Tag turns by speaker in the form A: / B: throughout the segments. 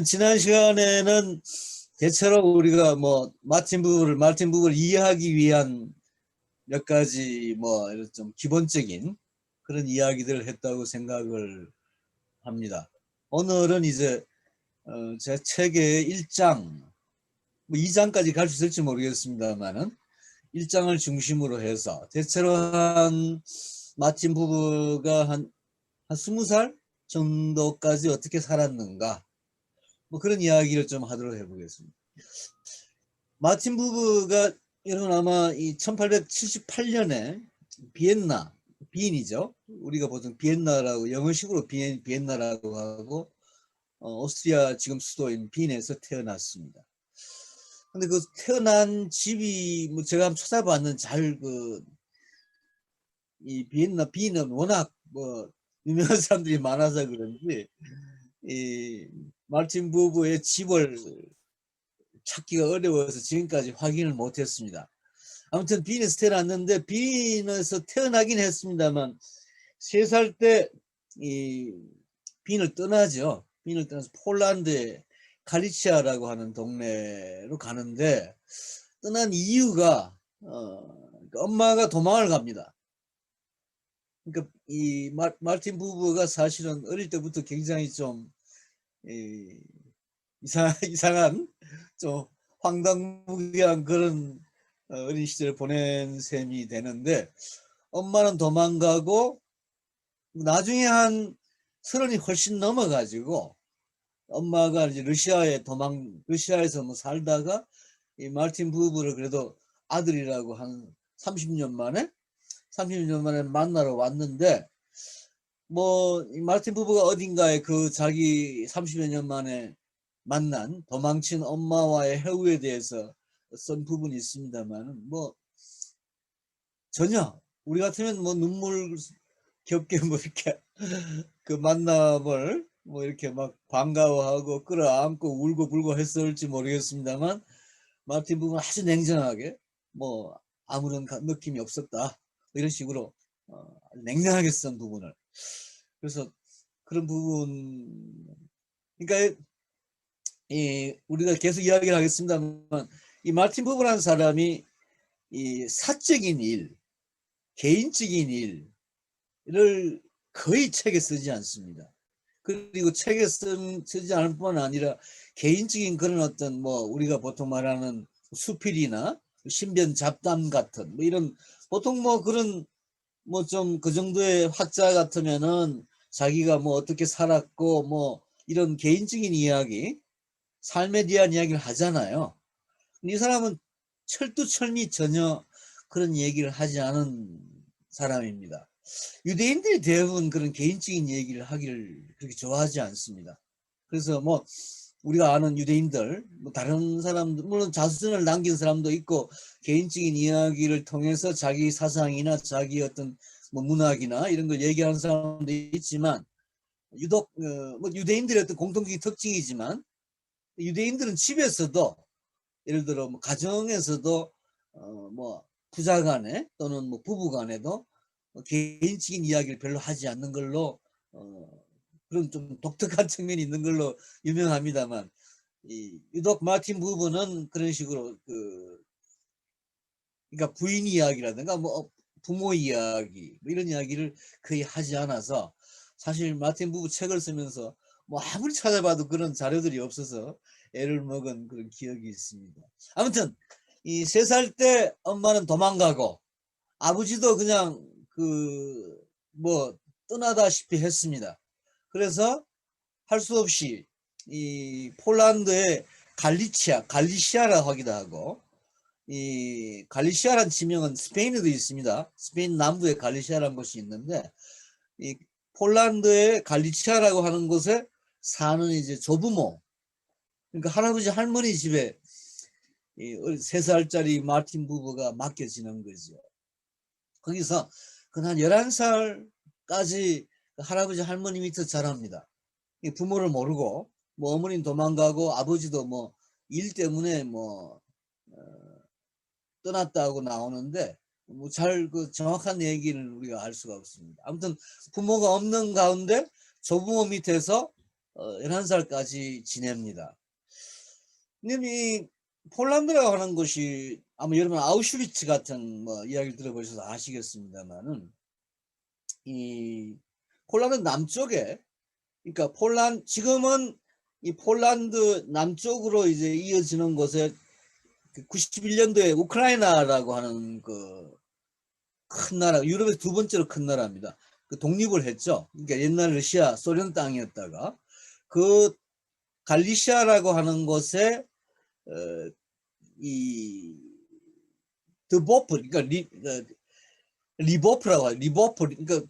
A: 지난 시간에는 대체로 우리가 뭐 마틴 부부를 이해하기 위한 몇 가지 뭐 이런 좀 기본적인 그런 이야기들을 했다고 생각을 합니다. 오늘은 이제 제 책의 1장, 뭐 2장까지 갈 수 있을지 모르겠습니다만은 1장을 중심으로 해서 대체로 한 마틴 부부가 한 20살 정도까지 어떻게 살았는가, 뭐 그런 이야기를 좀 하도록 해보겠습니다. 마틴 부부가 여러분 아마 이 1878년에 비엔나, 비인이죠. 우리가 보통 비엔나라고 영어식으로 비엔나라고 하고 오스트리아 지금 수도인 빈에서 태어났습니다. 근데 그 태어난 집이 뭐 제가 한번 찾아봤는 잘 그 이 빈은 워낙 뭐 유명한 사람들이 많아서 그런지 이 마틴 부부의 집을 찾기가 어려워서 지금까지 확인을 못했습니다. 아무튼 빈에서 태어났는데 빈에서 태어나긴 했습니다만 3살 때 이 빈을 떠나죠. 빈을 떠나서 폴란드의 갈리치아라고 하는 동네로 가는데 떠난 이유가 엄마가 도망을 갑니다. 그러니까 이 마틴 부부가 사실은 어릴 때부터 굉장히 좀 이상한 좀 황당무계한 그런 어린 시절을 보낸 셈이 되는데 엄마는 도망가고 나중에 한 30이 훨씬 넘어가지고 엄마가 이제 러시아에서 뭐 살다가 이 마틴 부부를 그래도 아들이라고 한 30년 만에 만나러 왔는데 뭐 이 마틴 부부가 어딘가에 그 자기 30여 년 만에 만난 도망친 엄마와의 해후에 대해서 쓴 부분이 있습니다만은 뭐 전혀 우리 같으면 뭐 눈물 겹게 뭐 이렇게 그 만남을 뭐 이렇게 막 반가워하고 끌어안고 울고 불고 했을지 모르겠습니다만 마틴 부부는 아주 냉정하게 뭐 아무런 느낌이 없었다 이런 식으로 냉정하게 쓴 부분을 그래서 그런 부분 그러니까 우리가 계속 이야기를 하겠습니다만 이 마틴 부부라는 사람이 이 사적인 일, 개인적인 일을 거의 책에 쓰지 않습니다. 그리고 책에 쓰지 않을 뿐 아니라 개인적인 그런 어떤 뭐 우리가 보통 말하는 수필이나 신변 잡담 같은 뭐 이런 보통 뭐 그런 뭐 좀 그 정도의 학자 같으면은 자기가 뭐 어떻게 살았고 뭐 이런 개인적인 이야기, 삶에 대한 이야기를 하잖아요. 이 사람은 철두철미 전혀 그런 얘기를 하지 않은 사람입니다. 유대인들이 대부분 그런 개인적인 얘기를 하기를 그렇게 좋아하지 않습니다. 그래서 뭐 우리가 아는 유대인들, 뭐 다른 사람들, 물론 자서전을 남긴 사람도 있고 개인적인 이야기를 통해서 자기 사상이나 자기 어떤 뭐 문학이나 이런 걸 얘기하는 사람도 있지만 유독 뭐 유대인들의 어떤 공통적인 특징이지만 유대인들은 집에서도 예를 들어 뭐 가정에서도 뭐 부자간에 또는 뭐 부부간에도 개인적인 이야기를 별로 하지 않는 걸로 그런 좀 독특한 측면이 있는 걸로 유명합니다만 유독 마틴 부부는 그런 식으로 그러니까 부인 이야기라든가 뭐 부모 이야기 뭐 이런 이야기를 거의 하지 않아서 사실 마틴 부부 책을 쓰면서 뭐 아무리 찾아봐도 그런 자료들이 없어서 애를 먹은 그런 기억이 있습니다. 아무튼 이 3살 때 엄마는 도망가고 아버지도 그냥 뭐 떠나다시피 했습니다. 그래서 할 수 없이 이 폴란드의 갈리시아라고 하기도 하고 이 갈리시아란 지명은 스페인에도 있습니다. 스페인 남부에 갈리시아라는 곳이 있는데 이 폴란드의 갈리시아라고 하는 곳에 사는 이제 조부모 그러니까 할아버지 할머니 집에 이 3살짜리 마틴 부부가 맡겨지는 거죠. 거기서 그한 11살까지 할아버지 할머니 밑에서 자랍니다. 부모를 모르고 뭐 어머니는 도망가고 아버지도 뭐 일 때문에 뭐 떠났다고 나오는데 뭐 잘 그 정확한 얘기를 우리가 알 수가 없습니다. 아무튼 부모가 없는 가운데 조부모 밑에서 11살까지 지냅니다. 이 폴란드라고 하는 곳이 아마 여러분 아우슈비츠 같은 뭐 이야기를 들어보셔서 아시겠습니다만은 이 폴란드 남쪽에 그러니까 지금은 이 폴란드 남쪽으로 이제 이어지는 곳에 91년도에 우크라이나라고 하는 그 큰 나라, 유럽에서 두 번째로 큰 나라입니다. 그 독립을 했죠. 그러니까 옛날 러시아 소련 땅이었다가 그 갈리시아라고 하는 곳에 이 드보프 그러니까 리보프라고 하죠. 리보프 그러니까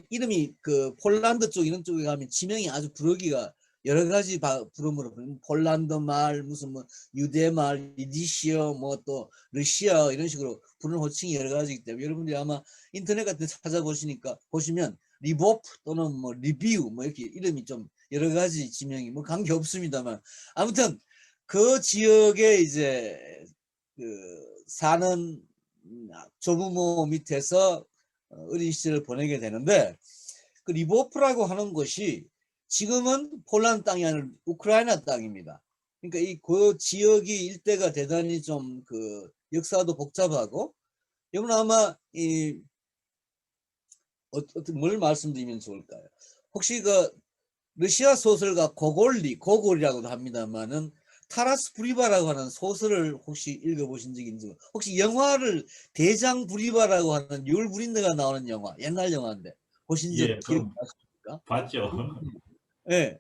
A: 이름이 그 폴란드 쪽 이런 쪽에 가면 지명이 아주 부르기가 여러 가지 부름으로 폴란드 말 무슨 뭐 유대 말 이디시어 뭐 또 러시아 이런 식으로 부르는 호칭이 여러 가지이기 때문에 여러분들이 아마 인터넷 같은 데 찾아보시니까 보시면 리보프 또는 뭐 리비우 뭐 이렇게 이름이 좀 여러 가지 지명이 뭐 관계 없습니다만 아무튼 그 지역에 이제 그 사는 조부모 밑에서 어린 시절을 보내게 되는데 그 리보프라고 하는 것이 지금은 폴란드 땅이 아니라 우크라이나 땅입니다. 그러니까 그 지역이 일대가 대단히 좀 그 역사도 복잡하고 여러분 아마 뭘 말씀드리면 좋을까요? 혹시 그 러시아 소설가 고골이라고도 합니다만은 타라스 브리바라고 하는 소설을 혹시 읽어보신 적이 있는지 혹시 영화를 대장 브리바라고 하는 율 브린드가 나오는 영화 옛날 영화인데 보신 적
B: 예,
A: 기억
B: 그럼
A: 나십니까?
B: 봤죠.
A: 예. 네,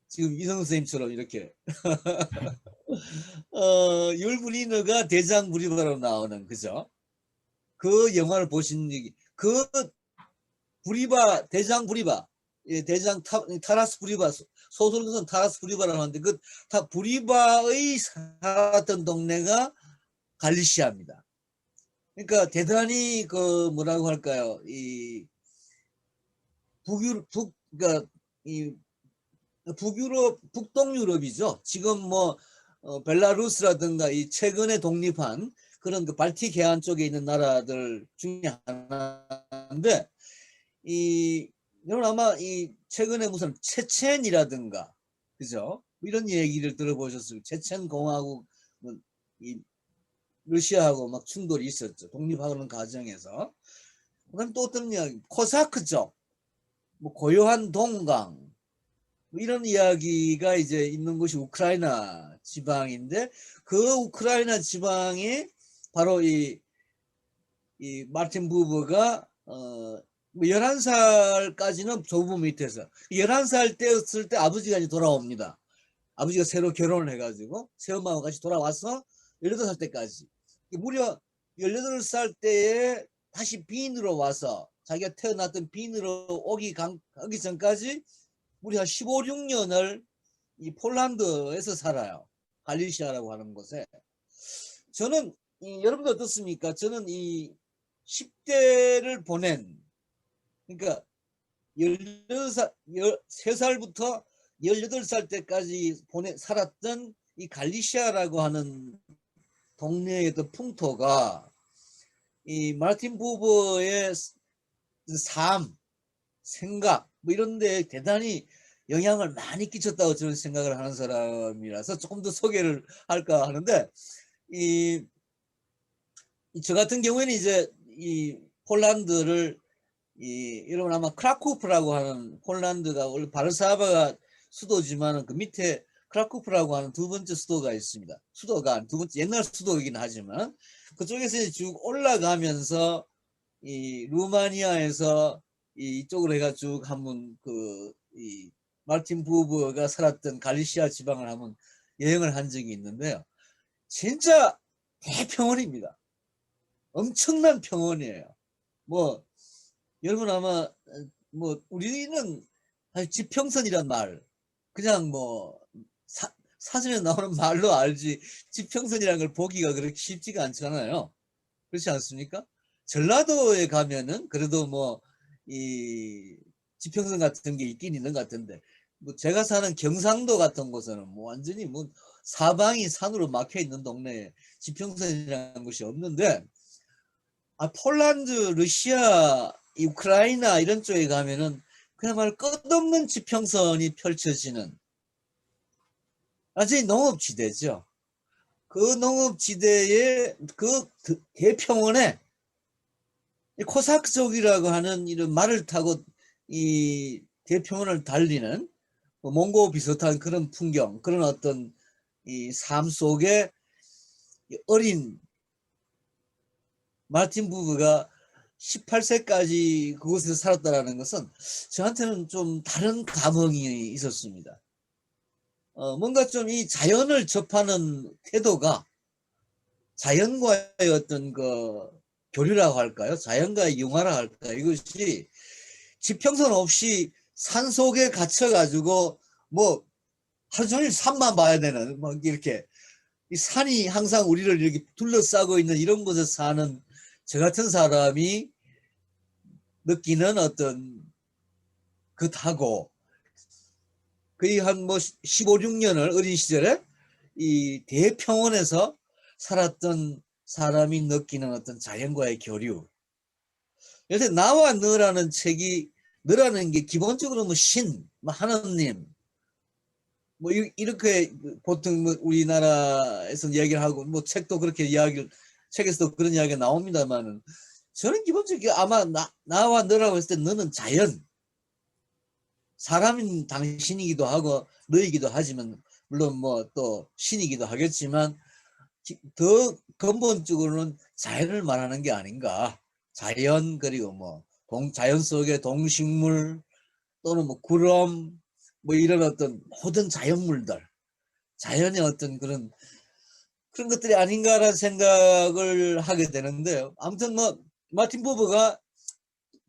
A: 지금 이성 선생님처럼 이렇게 율 브린드가 대장 브리바로 나오는 그죠? 그 영화를 보신 적이 그 브리바 대장 브리바 예, 대장 타라스 브리바 소설가는 타라스 브리바라고 하는데 그 브리바의 살았던 동네가 갈리시아입니다. 그러니까 대단히 그 뭐라고 할까요? 이 그러니까 이 북유럽 북동유럽이죠. 지금 뭐 벨라루스라든가 이 최근에 독립한 그런 그 발틱 해안 쪽에 있는 나라들 중에 하나인데 여러분 아마 최근에 무슨 체첸이라든가 그죠? 이런 얘기를 들어보셨을 체첸 공화국 이 러시아하고 막 충돌이 있었죠. 독립하는 과정에서. 그다음 또 어떤 이야기 코사크족, 뭐 고요한 동강 뭐 이런 이야기가 이제 있는 곳이 우크라이나 지방인데 그 우크라이나 지방이 바로 이 마르틴 부버가 11살까지는 조부 밑에서 11살 때였을 때 아버지가 이제 돌아옵니다. 아버지가 새로 결혼을 해가지고 새엄마와 같이 돌아와서 18살 때까지 무려 18살 때에 다시 빈으로 와서 자기가 태어났던 빈으로 오기 전까지 무려 15, 16년을 이 폴란드에서 살아요. 갈리시아라고 하는 곳에. 저는 여러분들 어떻습니까? 저는 이 10대를 보낸 그러니까 13살부터 18살 때까지 살았던 이 갈리시아라고 하는 동네의 그 풍토가 이 마르틴 부버의 삶, 생각 뭐 이런 데 대단히 영향을 많이 끼쳤다고 저는 생각을 하는 사람이라서 조금 더 소개를 할까 하는데 저 같은 경우에는 이제 이 폴란드를 여러분 아마 크라쿠프라고 하는 폴란드가 원래 바르샤바가 수도지만 그 밑에 크라쿠프라고 하는 두 번째 수도가 있습니다. 수도가 두 번째 옛날 수도이긴 하지만 그쪽에서 쭉 올라가면서 이 루마니아에서 이쪽으로 해가 쭉 한번 이 마르틴 부버가 살았던 갈리시아 지방을 한번 여행을 한 적이 있는데요. 진짜 대평원입니다. 엄청난 평원이에요. 뭐 여러분 아마 뭐 우리는 지평선이란 말 그냥 뭐 사전에 나오는 말로 알지 지평선이라는 걸 보기가 그렇게 쉽지가 않잖아요. 그렇지 않습니까? 전라도에 가면은 그래도 뭐 이 지평선 같은 게 있긴 있는 것 같은데 뭐 제가 사는 경상도 같은 곳은 뭐 완전히 뭐 사방이 산으로 막혀 있는 동네에 지평선이라는 것이 없는데 폴란드, 러시아, 우크라이나 이런 쪽에 가면은 그야말로 끝없는 지평선이 펼쳐지는 완전히 농업지대죠. 그 농업지대의 그 대평원에 코사크족이라고 하는 이런 말을 타고 이 대평원을 달리는 몽고 비슷한 그런 풍경, 그런 어떤 이 삶 속에 어린 마틴 부부가 18세까지 그곳에서 살았다는 것은 저한테는 좀 다른 감흥이 있었습니다. 뭔가 좀 이 자연을 접하는 태도가 자연과의 어떤 그 교류라고 할까요? 자연과의 융화라고 할까요? 이것이 지평선 없이 산 속에 갇혀가지고 뭐 하루 종일 산만 봐야 되는 막 이렇게 이 산이 항상 우리를 이렇게 둘러싸고 있는 이런 곳에 사는 저 같은 사람이 느끼는 어떤 그하고 거의 한 뭐 15, 16년을 어린 시절에 이 대평원에서 살았던 사람이 느끼는 어떤 자연과의 교류. 요새 나와 너라는 책이 너라는 게 기본적으로 뭐 신, 뭐 하느님, 뭐 이렇게 보통 뭐 우리나라에서 이야기를 하고 뭐 책도 그렇게 이야기를 책에서도 그런 이야기가 나옵니다만은 저는 기본적으로 아마 나와 너라고 했을 때 너는 자연, 사람인 당신이기도 하고 너이기도 하지만 물론 뭐 또 신이기도 하겠지만 더 근본적으로는 자연을 말하는 게 아닌가. 자연 그리고 뭐 자연 속의 동식물 또는 뭐 구름 뭐 이런 어떤 모든 자연물들 자연의 어떤 그런 것들이 아닌가라는 생각을 하게 되는데요. 아무튼 뭐 마틴 부버가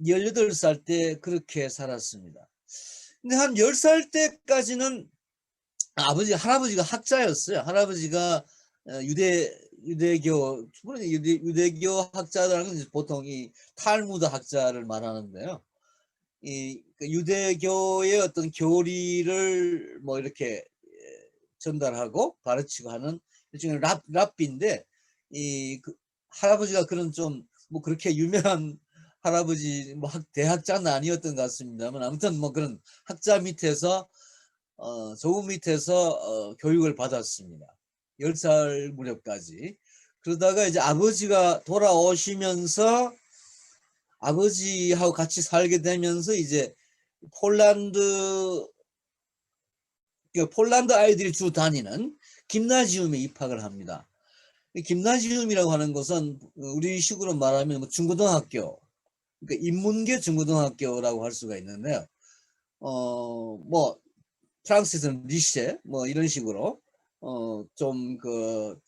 A: 18살 때 그렇게 살았습니다. 근데 한 10살 때까지는 할아버지가 학자였어요. 할아버지가 유대교 학자라는 건 보통 이 탈무드 학자를 말하는데요. 이 유대교의 어떤 교리를 뭐 이렇게 전달하고 가르치고 하는 일종의 랍비인데 그 할아버지가 그런 좀 뭐 그렇게 유명한 할아버지 뭐 대학자는 아니었던 것 같습니다만 아무튼 뭐 그런 학자 밑에서 조부 밑에서 교육을 받았습니다. 10살 무렵까지. 그러다가 이제 아버지가 돌아오시면서 아버지하고 같이 살게 되면서 이제 폴란드 아이들이 주 다니는 김나지움에 입학을 합니다. 김나지움이라고 하는 것은 우리식으로 말하면 뭐 중고등학교, 그러니까 인문계 중고등학교라고 할 수가 있는데요. 뭐 프랑스에서는 리쉐 뭐 이런 식으로 좀 그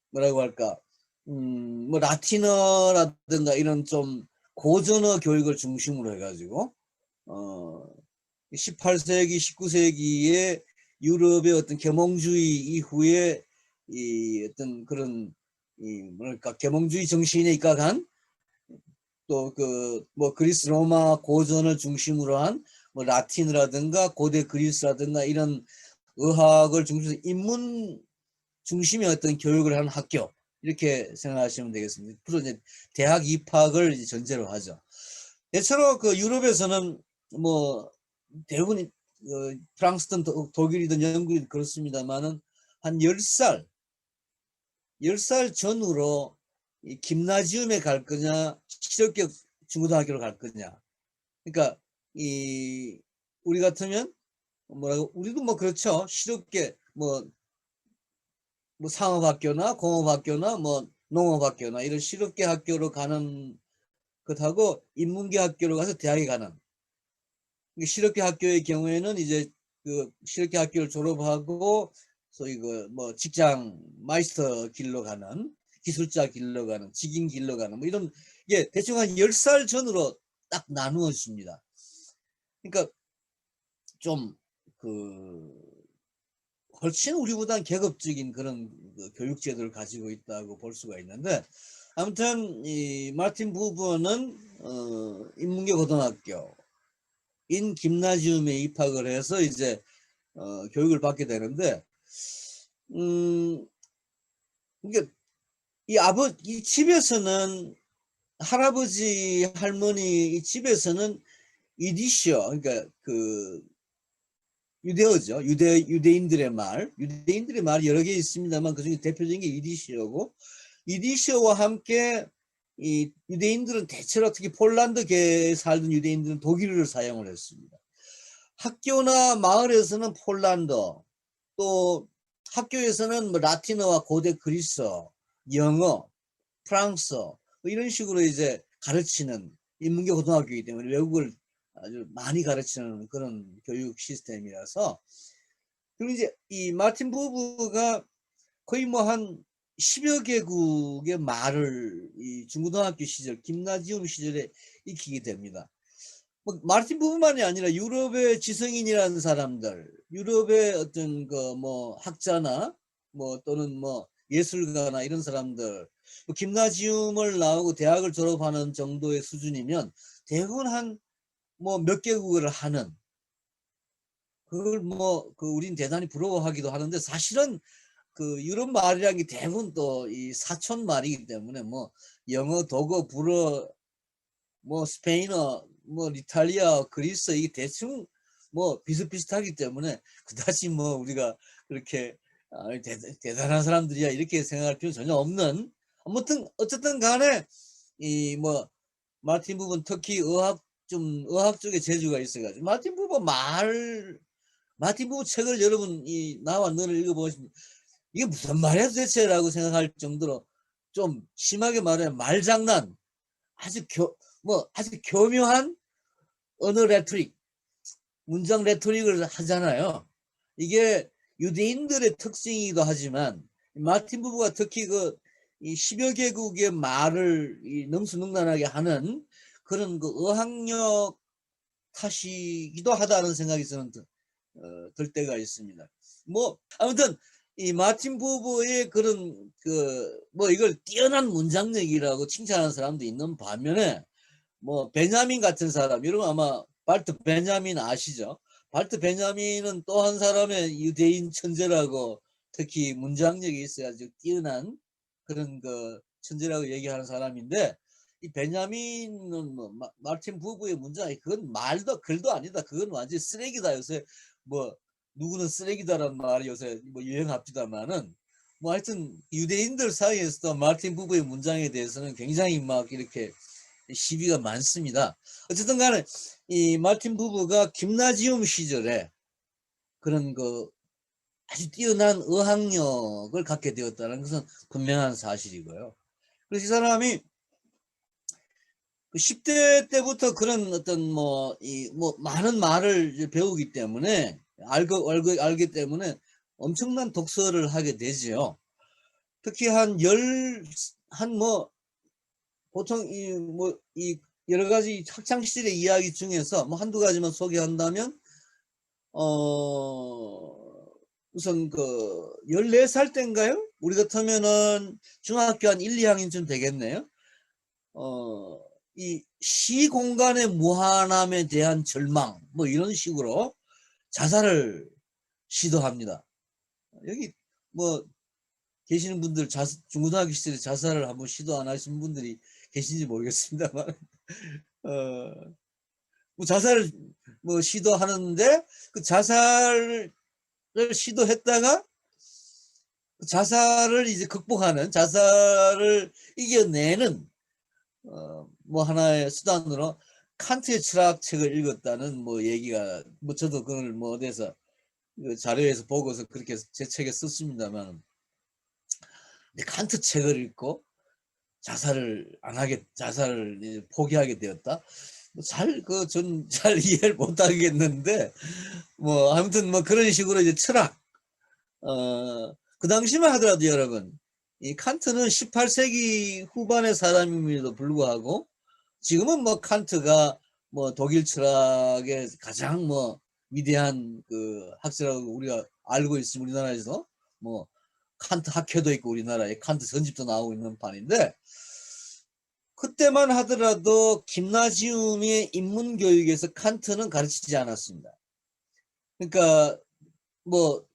A: 뭐라고 할까 뭐 라틴어라든가 이런 좀 고전어 교육을 중심으로 해가지고 18세기 19세기에 유럽의 어떤 계몽주의 이후에 이 어떤 그런 이 뭐랄까 계몽주의 정신에 입각한 또 그 뭐 그리스 로마 고전을 중심으로 한 뭐 라틴이라든가 고대 그리스라든가 이런 의학을 중심으로 인문 중심의 어떤 교육을 하는 학교 이렇게 생각하시면 되겠습니다. 주로 이제 대학 입학을 이제 전제로 하죠. 대체로 그 유럽에서는 뭐 대부분 프랑스든 독일이든 영국이든 그렇습니다만은 한 10살 전후로 이 김나지움에 갈 거냐 실업격 중고등학교로 갈 거냐. 그러니까 이 우리 같으면 뭐라고 우리도 뭐 그렇죠. 실업계 뭐 상업학교나 공업학교나 뭐 농업학교나 이런 실업계 학교로 가는 것하고 인문계 학교로 가서 대학에 가는 실업계 학교의 경우에는 이제 그 실업계 학교를 졸업하고 소위 그 뭐 직장 마이스터 길로 가는 기술자 길로 가는 직인 길로 가는 뭐 이런 게 대충 한 10살 전으로 딱 나누어집니다. 그러니까 좀 그 훨씬 우리보다 계급적인 그런 교육 제도를 가지고 있다고 볼 수가 있는데 아무튼 이 마틴 부버는 인문계 고등학교 인 김나지움에 입학을 해서 이제 교육을 받게 되는데 이게 이 집에서는 할아버지 할머니 이 집에서는 이디시어, 그러니까 그 유대어죠. 유대인들의 말이 여러 개 있습니다만 그중에 대표적인 게 이디시어고, 이디시어와 함께 이 유대인들은 대체로 특히 폴란드계에 살던 유대인들은 독일어를 사용을 했습니다. 학교나 마을에서는 폴란드어, 또 학교에서는 뭐 라틴어와 고대 그리스어, 영어, 프랑스어 뭐 이런 식으로 이제 가르치는 인문계 고등학교이기 때문에 외국을 아주 많이 가르치는 그런 교육 시스템이라서, 그리고 이제 이 마틴 부부가 거의 뭐 한 10여 개국의 말을 이 중고등학교 시절, 김나지움 시절에 익히게 됩니다. 뭐 마틴 부부만이 아니라 유럽의 지성인이라는 사람들, 유럽의 어떤 그 뭐 학자나 뭐 또는 뭐 예술가나 이런 사람들, 뭐 김나지움을 나오고 대학을 졸업하는 정도의 수준이면 대부분 한 뭐 몇 개국어를 하는, 그걸 뭐 그 우린 대단히 부러워하기도 하는데, 사실은 그 유럽 말이라는 게 대부분 또 이 사촌 말이기 때문에 뭐 영어, 독어, 불어, 뭐 스페인어, 뭐 이탈리아, 그리스 이게 대충 뭐 비슷비슷하기 때문에 그다지 뭐 우리가 그렇게 대단한 사람들이야 이렇게 생각할 필요 전혀 없는, 아무튼 어쨌든 간에 이 뭐 마틴 부분 특히 의학 쪽에 재주가 있어가지고 마틴 부분 책을 여러분 이 나와 너를 읽어보시면 이게 무슨 말이야 도대체라고 생각할 정도로 좀 심하게 말하면 말장난, 아주 교묘한 언어 레토릭, 문장 레토릭을 하잖아요. 이게 유대인들의 특징이기도 하지만 마틴 부부가 특히 그 이 10여 개국의 말을 이 능수능란하게 하는 그런 그 어학력 탓이기도 하다는 생각이 저는 들 때가 있습니다. 뭐 아무튼 이 마틴 부부의 그런 그 뭐 이걸 뛰어난 문장력이라고 칭찬하는 사람도 있는 반면에, 뭐 베냐민 같은 사람, 여러분 아마 발트 베냐민 아시죠? 발트 베냐민은 또 한 사람의 유대인 천재라고, 특히 문장력이 있어가지고 뛰어난 그런 그 천재라고 얘기하는 사람인데, 이 베냐민은 뭐 마틴 부부의 문장이 그건 말도 글도 아니다, 그건 완전 쓰레기다. 요새 뭐 누구는 쓰레기다라는 말이 요새 뭐 유행합니다만은, 뭐 하여튼 유대인들 사이에서도 마틴 부부의 문장에 대해서는 굉장히 막 이렇게 시비가 많습니다. 어쨌든 간에 이 마틴 부부가 김나지움 시절에 그런 그 아주 뛰어난 어학력을 갖게 되었다는 것은 분명한 사실이고요. 그래서 이 사람이 그 10대 때부터 그런 어떤 뭐 많은 말을 배우기 때문에 알기 때문에 엄청난 독서를 하게 되죠. 특히 보통 이 여러 가지 학창 시절의 이야기 중에서 뭐 한두 가지만 소개한다면, 우선 그 14살 때인가요? 우리 같으면은 중학교 한 1, 2학년쯤 되겠네요. 이 시 공간의 무한함에 대한 절망, 뭐 이런 식으로 자살을 시도합니다. 여기 뭐 계시는 분들 중고등학교 시절에 자살을 한번 시도 안 하신 분들이 계신지 모르겠습니다만, 뭐 자살을 뭐 시도하는데, 그 자살을 시도했다가 그 자살을 이제 극복하는, 자살을 이겨내는 뭐 하나의 수단으로 칸트의 철학책을 읽었다는 뭐 얘기가, 뭐 저도 그걸 뭐 어디서 그 자료에서 보고서 그렇게 제 책에 썼습니다만, 칸트 책을 읽고 자살을 포기하게 되었다. 전 잘 이해를 못 하겠는데, 뭐 아무튼 뭐 그런 식으로 이제 철학, 그 당시만 하더라도 여러분, 이 칸트는 18세기 후반의 사람임에도 불구하고 지금은 뭐 칸트가 뭐 독일 철학의 가장 뭐 위대한 그 학자라고 우리가 알고 있으면 우리나라에서 뭐 칸트 학회도 있고 우리나라에 칸트 전집도 나오고 있는 판인데, 그때만 하더라도 김나지움의 인문교육에서 칸트는 가르치지 않았습니다. 그러니까 뭐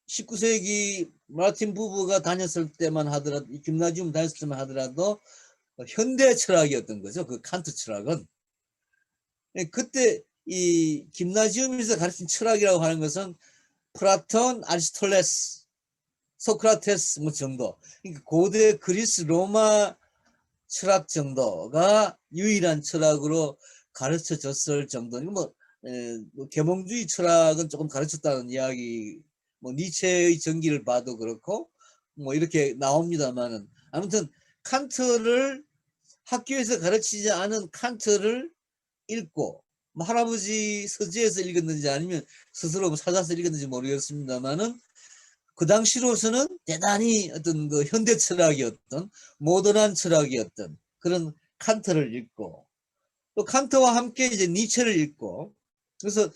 A: 19세기 마틴 부부가 다녔을 때만 하더라도, 김나지움 다녔을 때만 하더라도 현대 철학이었던 거죠. 그 칸트 철학은. 그때 이 김나지움에서 가르친 철학이라고 하는 것은 플라톤, 아리스토텔레스, 소크라테스 뭐 정도. 그러니까 고대 그리스 로마 철학 정도가 유일한 철학으로 가르쳐졌을 정도니까 뭐 계몽주의 철학은 조금 가르쳤다는 이야기, 뭐 니체의 전기를 봐도 그렇고 뭐 이렇게 나옵니다만은, 아무튼 칸트를 학교에서 가르치지 않은 칸트를 읽고, 뭐 할아버지 서재에서 읽었는지 아니면 스스로 찾아서 읽었는지 모르겠습니다만은, 그 당시로서는 대단히 어떤 그 현대 철학이었던, 모던한 철학이었던 그런 칸트를 읽고, 또 칸트와 함께 이제 니체를 읽고, 그래서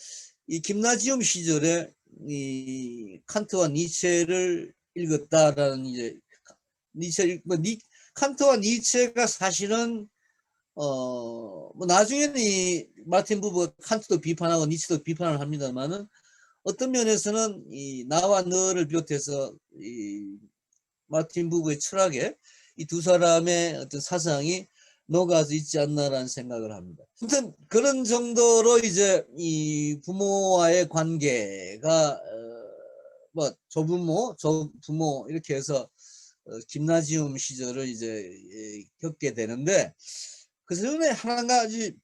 A: 이 김나지움 시절에 이 칸트와 니체를 읽었다라는, 이제 니체 뭐 칸트와 니체가 사실은 뭐 나중에는 이 마틴 부버 칸트도 비판하고 니체도 비판을 합니다만은, 어떤 면에서는 이 나와 너를 비롯해서 이 마틴 부버의 철학에 이 두 사람의 어떤 사상이 녹아서 있지 않나라는 생각을 합니다. 아무튼 그런 정도로 이제 이 부모와의 관계가 뭐 조부모, 조부모 이렇게 해서 김나지움 시절을 이제 겪게 되는데, 그 전에 한 가지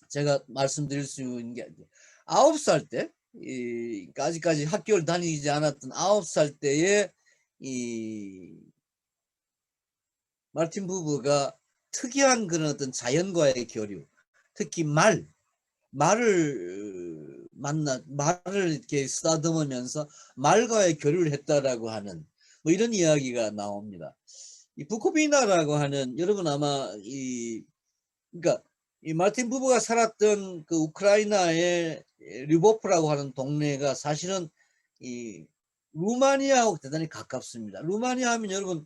A: 제가 말씀드릴 수 있는 게, 9살 때, 아직까지 학교를 다니지 않았던 9살 때에 이 마틴 부버가 특이한 그런 어떤 자연과의 교류, 특히 말을 이렇게 쓰다듬으면서 말과의 교류를 했다라고 하는 뭐 이런 이야기가 나옵니다. 이 부코비나라고 하는, 여러분 아마 그러니까 이 마틴 부버가 살았던 그 우크라이나의 르보프라고 하는 동네가 사실은 이 루마니아하고 대단히 가깝습니다. 루마니아 하면 여러분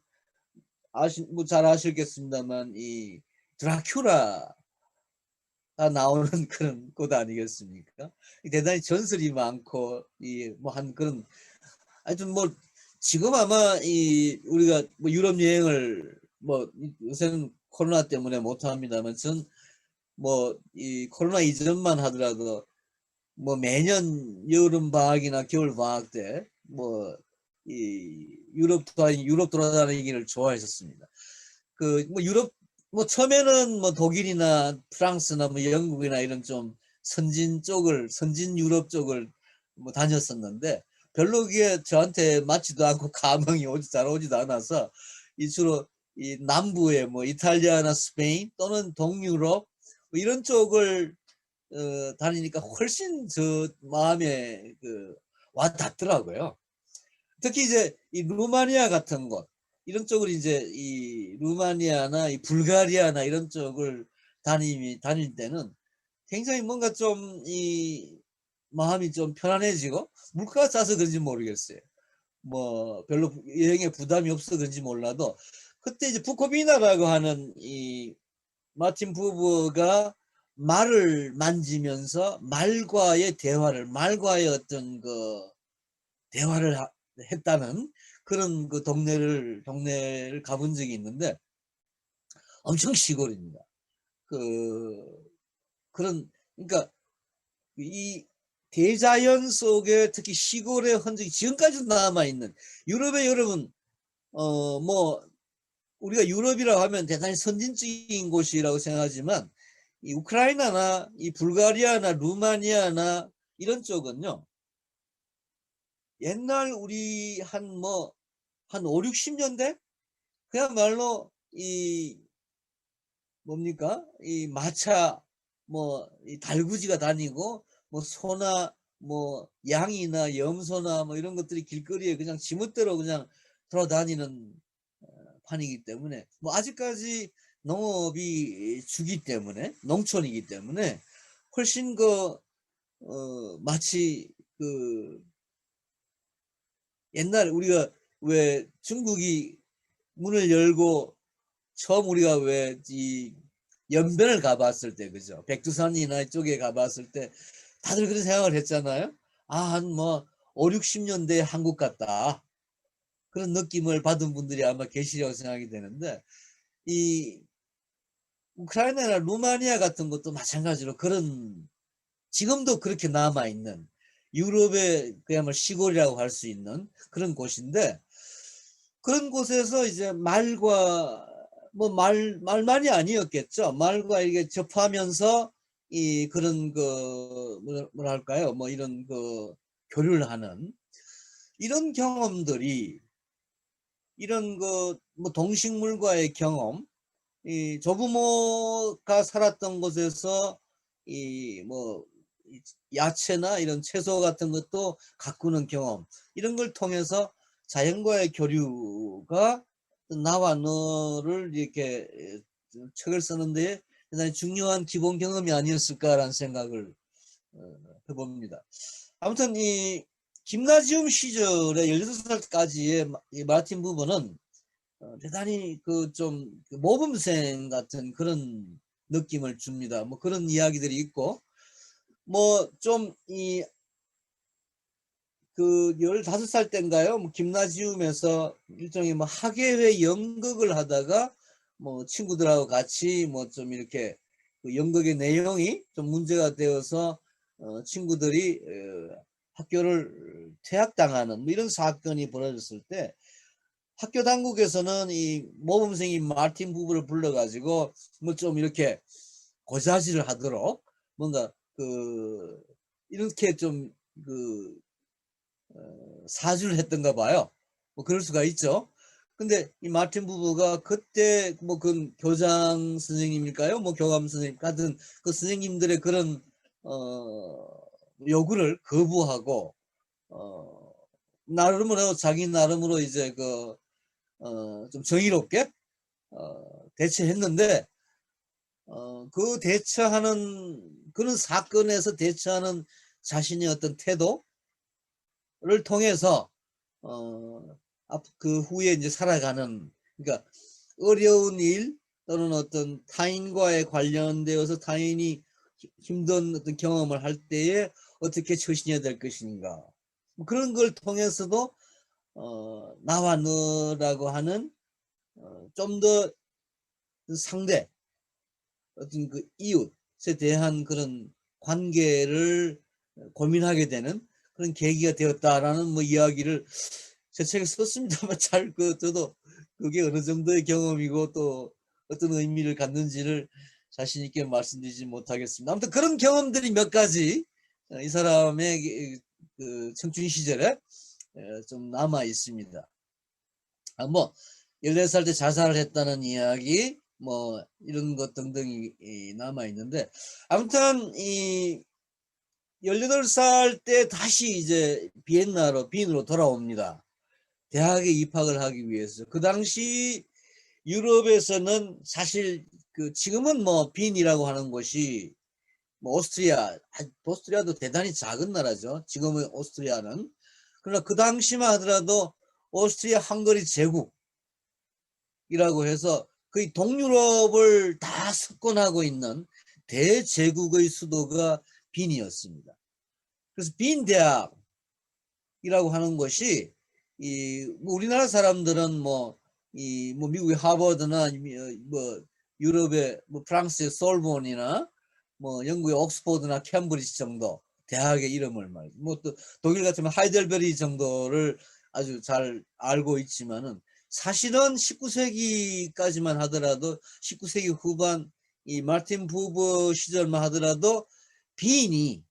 A: 뭐 잘 아시겠습니다만, 이 드라큘라가 나오는 그런 곳 아니겠습니까? 대단히 전설이 많고 이 뭐 한 그런, 하여튼 뭐 지금 아마 이 우리가 뭐 유럽 여행을 뭐 요새는 코로나 때문에 못 합니다만, 전 뭐 이 코로나 이전만 하더라도 뭐 매년 여름 방학이나 겨울 방학 때 뭐 이 유럽 돌아다니기를 좋아했었습니다. 그 뭐 유럽, 뭐 처음에는 뭐 독일이나 프랑스나 뭐 영국이나 이런 좀 선진 유럽 쪽을 뭐 다녔었는데, 별로 그게 저한테 맞지도 않고 감흥이 잘 오지도 않아서, 이 주로 이 남부의 뭐 이탈리아나 스페인 또는 동유럽 뭐 이런 쪽을 다니니까 훨씬 저 마음에 그 와 닿더라고요. 특히 이제 이 루마니아 같은 곳, 이런 쪽을 이제 이 루마니아나 이 불가리아나 이런 쪽을 다닐 때는 굉장히 뭔가 좀 이 마음이 좀 편안해지고, 물가가 싸서 그런지 모르겠어요. 뭐 별로 여행에 부담이 없어 그런지 몰라도, 그때 이제 부코비나라고 하는 이 마틴 부버가 말을 만지면서 말과의 어떤 그 대화를 했다는 그런 그 동네를 가본 적이 있는데, 엄청 시골입니다. 그런, 그러니까 이 대자연 속에 특히 시골의 흔적이 지금까지도 남아 있는, 유럽에 여러분 뭐 우리가 유럽이라고 하면 대단히 선진적인 곳이라고 생각하지만, 이 우크라이나나 이 불가리아나 루마니아나 이런 쪽은요, 옛날 우리 한 5, 60년대 그야말로 이 뭡니까? 이 마차, 뭐 이 달구지가 다니고, 뭐 소나 뭐 양이나 염소나 뭐 이런 것들이 길거리에 그냥 지멋대로 그냥 돌아다니는 판이기 때문에, 뭐 아직까지 농업이 주기 때문에, 농촌이기 때문에 훨씬 마치 그 옛날 우리가 왜 중국이 문을 열고 처음 우리가 왜 이 연변을 가봤을 때, 그죠? 백두산이나 이쪽에 가봤을 때 다들 그런 생각을 했잖아요. 아, 한 뭐 5, 60년대 한국 같다. 그런 느낌을 받은 분들이 아마 계시리라고 생각이 되는데, 이 우크라이나나 루마니아 같은 것도 마찬가지로 그런 지금도 그렇게 남아있는 유럽의 그야말로 시골이라고 할 수 있는 그런 곳인데, 그런 곳에서 이제 말과 뭐 말만이 아니었겠죠. 말과 이게 접하면서 이 그런 그 뭐랄까요, 뭐 이런 그 교류를 하는 이런 경험들이, 이런 그 뭐 동식물과의 경험, 이 조부모가 살았던 곳에서 이 뭐 야채나 이런 채소 같은 것도 가꾸는 경험, 이런 걸 통해서 자연과의 교류가 나와 너를 이렇게 책을 쓰는데 대단히 중요한 기본 경험이 아니었을까라는 생각을 해봅니다. 아무튼 이 김나지움 시절에 18살까지의 이 마틴 부부는 대단히 그 좀 모범생 같은 그런 느낌을 줍니다. 뭐 그런 이야기들이 있고, 뭐 좀 이 그 15살 때인가요? 뭐 김나지움에서 일종의 뭐 학예회 연극을 하다가 뭐 친구들하고 같이 뭐 좀 이렇게 그 연극의 내용이 좀 문제가 되어서 친구들이 학교를 퇴학당하는 뭐 이런 사건이 벌어졌을 때, 학교 당국에서는 이 모범생인 마틴 부부를 불러가지고 뭐 좀 이렇게 고자질을 하도록 뭔가 그 이렇게 좀 그 사주를 했던가 봐요. 뭐 그럴 수가 있죠. 근데 이 마틴 부부가 그때 뭐 그 교장 선생님일까요? 뭐 교감 선생님 같은 그 선생님들의 그런 요구를 거부하고 나름으로 자기 나름으로 이제 그 좀 정의롭게 대처했는데, 그 대처하는 그런 사건에서 대처하는 자신의 어떤 태도를 통해서 그 후에 이제 살아가는, 그러니까 어려운 일 또는 어떤 타인과의 관련되어서 타인이 힘든 어떤 경험을 할 때에 어떻게 처신해야 될 것인가, 뭐 그런 걸 통해서도 나와 너라고 하는 좀 더 상대 어떤 그 이웃에 대한 그런 관계를 고민하게 되는 그런 계기가 되었다라는 뭐 이야기를 제 책에 썼습니다만 잘 저도 그게 어느 정도의 경험이고 또 어떤 의미를 갖는지를 자신 있게 말씀드리지 못하겠습니다. 아무튼 그런 경험들이 몇 가지 이 사람의 그 청춘 시절에 좀 남아 있습니다. 뭐 14살 때 자살을 했다는 이야기, 뭐 이런 것 등등이 남아 있는데, 아무튼 이 18살 때 다시 이제 빈으로 돌아옵니다. 대학에 입학을 하기 위해서. 그 당시 유럽에서는 사실 그 지금은 뭐 빈이라고 하는 곳이 뭐 오스트리아도 대단히 작은 나라죠. 지금의 오스트리아는. 그러나 그 당시만 하더라도 오스트리아 헝가리 제국 이라고 해서 거의 동유럽을 다 석권하고 있는 대제국의 수도가 빈이었습니다. 그래서 빈 대학이라고 하는 것이 뭐 우리나라 사람들은 뭐 미국의 하버드나 뭐 유럽의 뭐 프랑스의 솔본이나 뭐 영국의 옥스퍼드나 캠브리지 정도 대학의 이름을 말이죠. 뭐 또 독일 같으면 하이델베리 정도를 아주 잘 알고 있지만은, 사실은 19세기까지만 하더라도 19세기 후반 이 마틴 부버 시절만 하더라도 빈이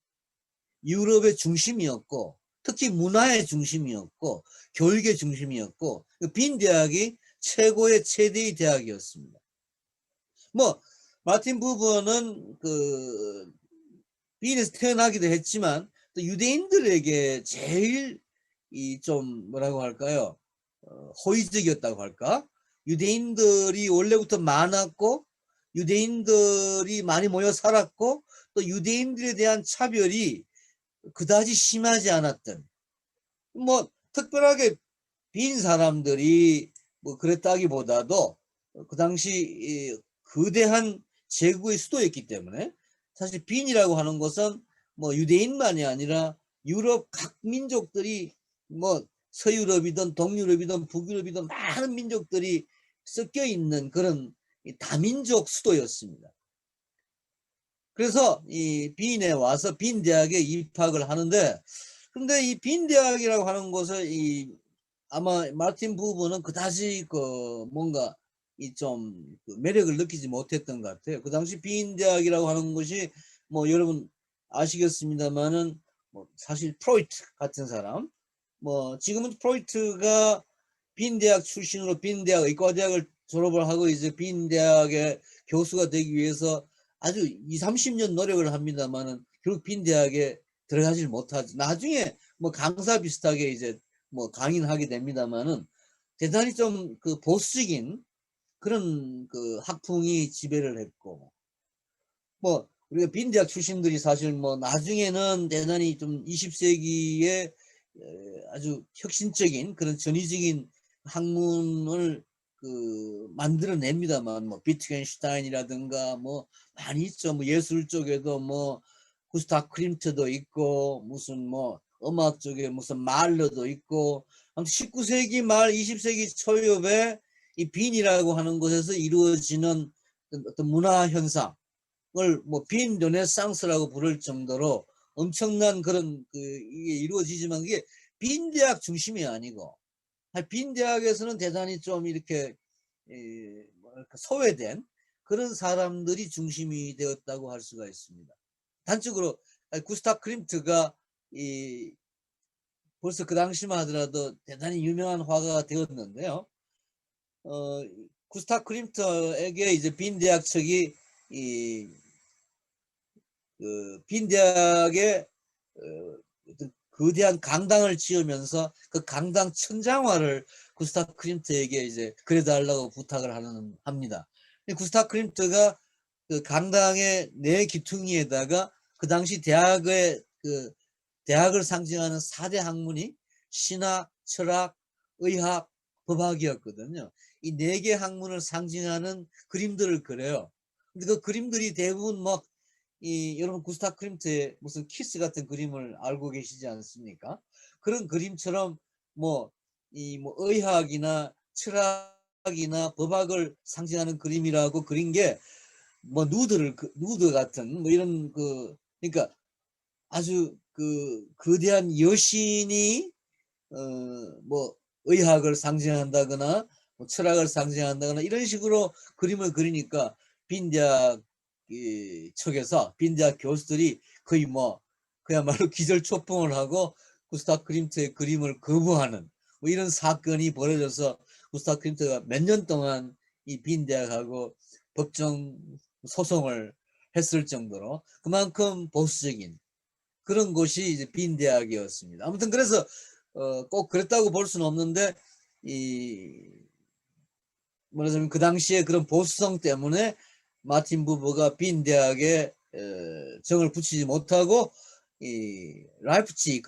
A: 유럽의 중심이었고, 특히 문화의 중심이었고 교육의 중심이었고, 빈 대학이 최대의 대학이었습니다. 뭐 마틴 부버는 그 빈에서 태어나기도 했지만 또 유대인들에게 제일 이 좀 뭐라고 할까요? 호의적이었다고 할까? 유대인들이 원래부터 많았고 유대인들이 많이 모여 살았고 또 유대인들에 대한 차별이 그다지 심하지 않았던, 뭐 특별하게 빈 사람들이 뭐 그랬다기보다도 그 당시 거대한 제국의 수도였기 때문에, 사실 빈이라고 하는 것은 뭐 유대인만이 아니라 유럽 각 민족들이 뭐 서유럽이든 동유럽이든 북유럽이든 많은 민족들이 섞여 있는 그런 다민족 수도였습니다. 그래서 이 빈에 와서 빈 대학에 입학을 하는데, 근데 이 빈 대학이라고 하는 곳을 아마 마틴 부부는 그다지 뭔가 그 매력을 느끼지 못했던 것 같아요. 그 당시 빈 대학이라고 하는 것이 뭐 여러분 아시겠습니다만은 뭐 사실 프로이트 같은 사람, 뭐 지금은 프로이트가 빈 대학 출신으로 빈 대학 의과대학을 졸업을 하고 이제 빈 대학의 교수가 되기 위해서 아주 20-30년 노력을 합니다만은 결국 빈 대학에 들어가질 못하지. 나중에 뭐 강사 비슷하게 이제 뭐 강의는 하게 됩니다만은 대단히 좀 그 보수적인 그런 그 학풍이 지배를 했고, 뭐 우리가 빈 대학 출신들이 사실 뭐 나중에는 대단히 좀 20세기에 아주 혁신적인 그런 전위적인 학문을 그 만들어냅니다만, 뭐 비트겐슈타인이라든가 뭐 많이 있죠. 뭐 예술 쪽에도 뭐 구스타프 클림트도 있고, 무슨 뭐 음악 쪽에 무슨 말러도 있고, 아무튼 19세기 말 20세기 초엽에 이 빈이라고 하는 곳에서 이루어지는 어떤 문화 현상 뭐 빈 르네상스라고 부를 정도로 엄청난 그런 이게 이루어지지만, 그게 빈 대학 중심이 아니고 빈 대학에서는 대단히 좀 이렇게 뭐랄까 소외된 그런 사람들이 중심이 되었다고 할 수가 있습니다. 단적으로 구스타프 클림트가 벌써 그 당시만 하더라도 대단히 유명한 화가가 되었는데요. 구스타프 클림트에게 이제 빈 대학 측이 빈 대학에 거대한 강당을 지으면서 그 강당 천장화를 구스타프 클림트에게 이제 그려달라고 부탁을 합니다. 구스타프 클림트가 그 강당의 네 기퉁이에다가 그 당시 대학을 상징하는 4대 학문이 신학, 철학, 의학, 법학이었거든요. 이 네 개 학문을 상징하는 그림들을 그려요. 근데 그 그림들이 대부분 막 여러분 구스타프 클림트의 무슨 키스 같은 그림을 알고 계시지 않습니까? 그런 그림처럼 뭐 의학이나 철학이나 법학을 상징하는 그림이라고 그린 게 뭐 누드 같은 뭐 이런 그러니까 아주 거대한 여신이 뭐 의학을 상징한다거나 뭐 철학을 상징한다거나 이런 식으로 그림을 그리니까 빈대학 측에서 빈대학 교수들이 거의 뭐 그야말로 기절초풍을 하고 구스타프 클림트의 그림을 거부하는 뭐 이런 사건이 벌어져서 구스타프 클림트가 몇 년 동안 이 빈대학하고 법정 소송을 했을 정도로 그만큼 보수적인 그런 곳이 이제 빈대학이었습니다. 아무튼 그래서 꼭 그랬다고 볼 수는 없는데 말하자면 그 당시에 그런 보수성 때문에 마틴 부버가 빈대학에 정을 붙이지 못하고 라이프치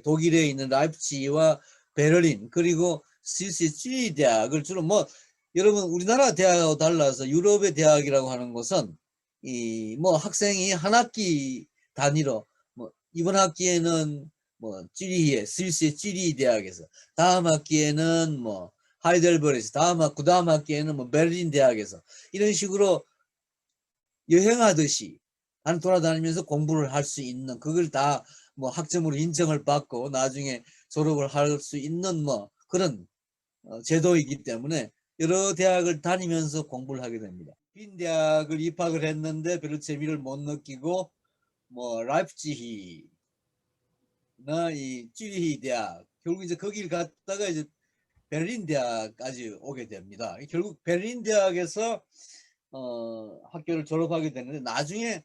A: 독일에 있는 라이프치히와 베를린 그리고 스위스의 쭈리히 대학을 주로 뭐 여러분 우리나라 대학하고 달라서 유럽의 대학이라고 하는 것은 뭐 학생이 한 학기 단위로 뭐 이번 학기에는 뭐 쭈리히의 스위스의 쭈리히 대학에서 다음 학기에는 뭐 하이델베르에서 그 다음 학기에는 뭐 베를린 대학에서 이런 식으로 여행하듯이 돌아다니면서 공부를 할 수 있는 그걸 다 뭐 학점으로 인정을 받고 나중에 졸업을 할 수 있는 뭐 그런 제도이기 때문에 여러 대학을 다니면서 공부를 하게 됩니다. 빈 대학을 입학을 했는데 별로 재미를 못 느끼고 뭐 라이프치히나 이 쭈리히 대학 결국 이제 거기를 갔다가 이제 베를린 대학까지 오게 됩니다. 결국 베를린 대학에서 학교를 졸업하게 되는데 나중에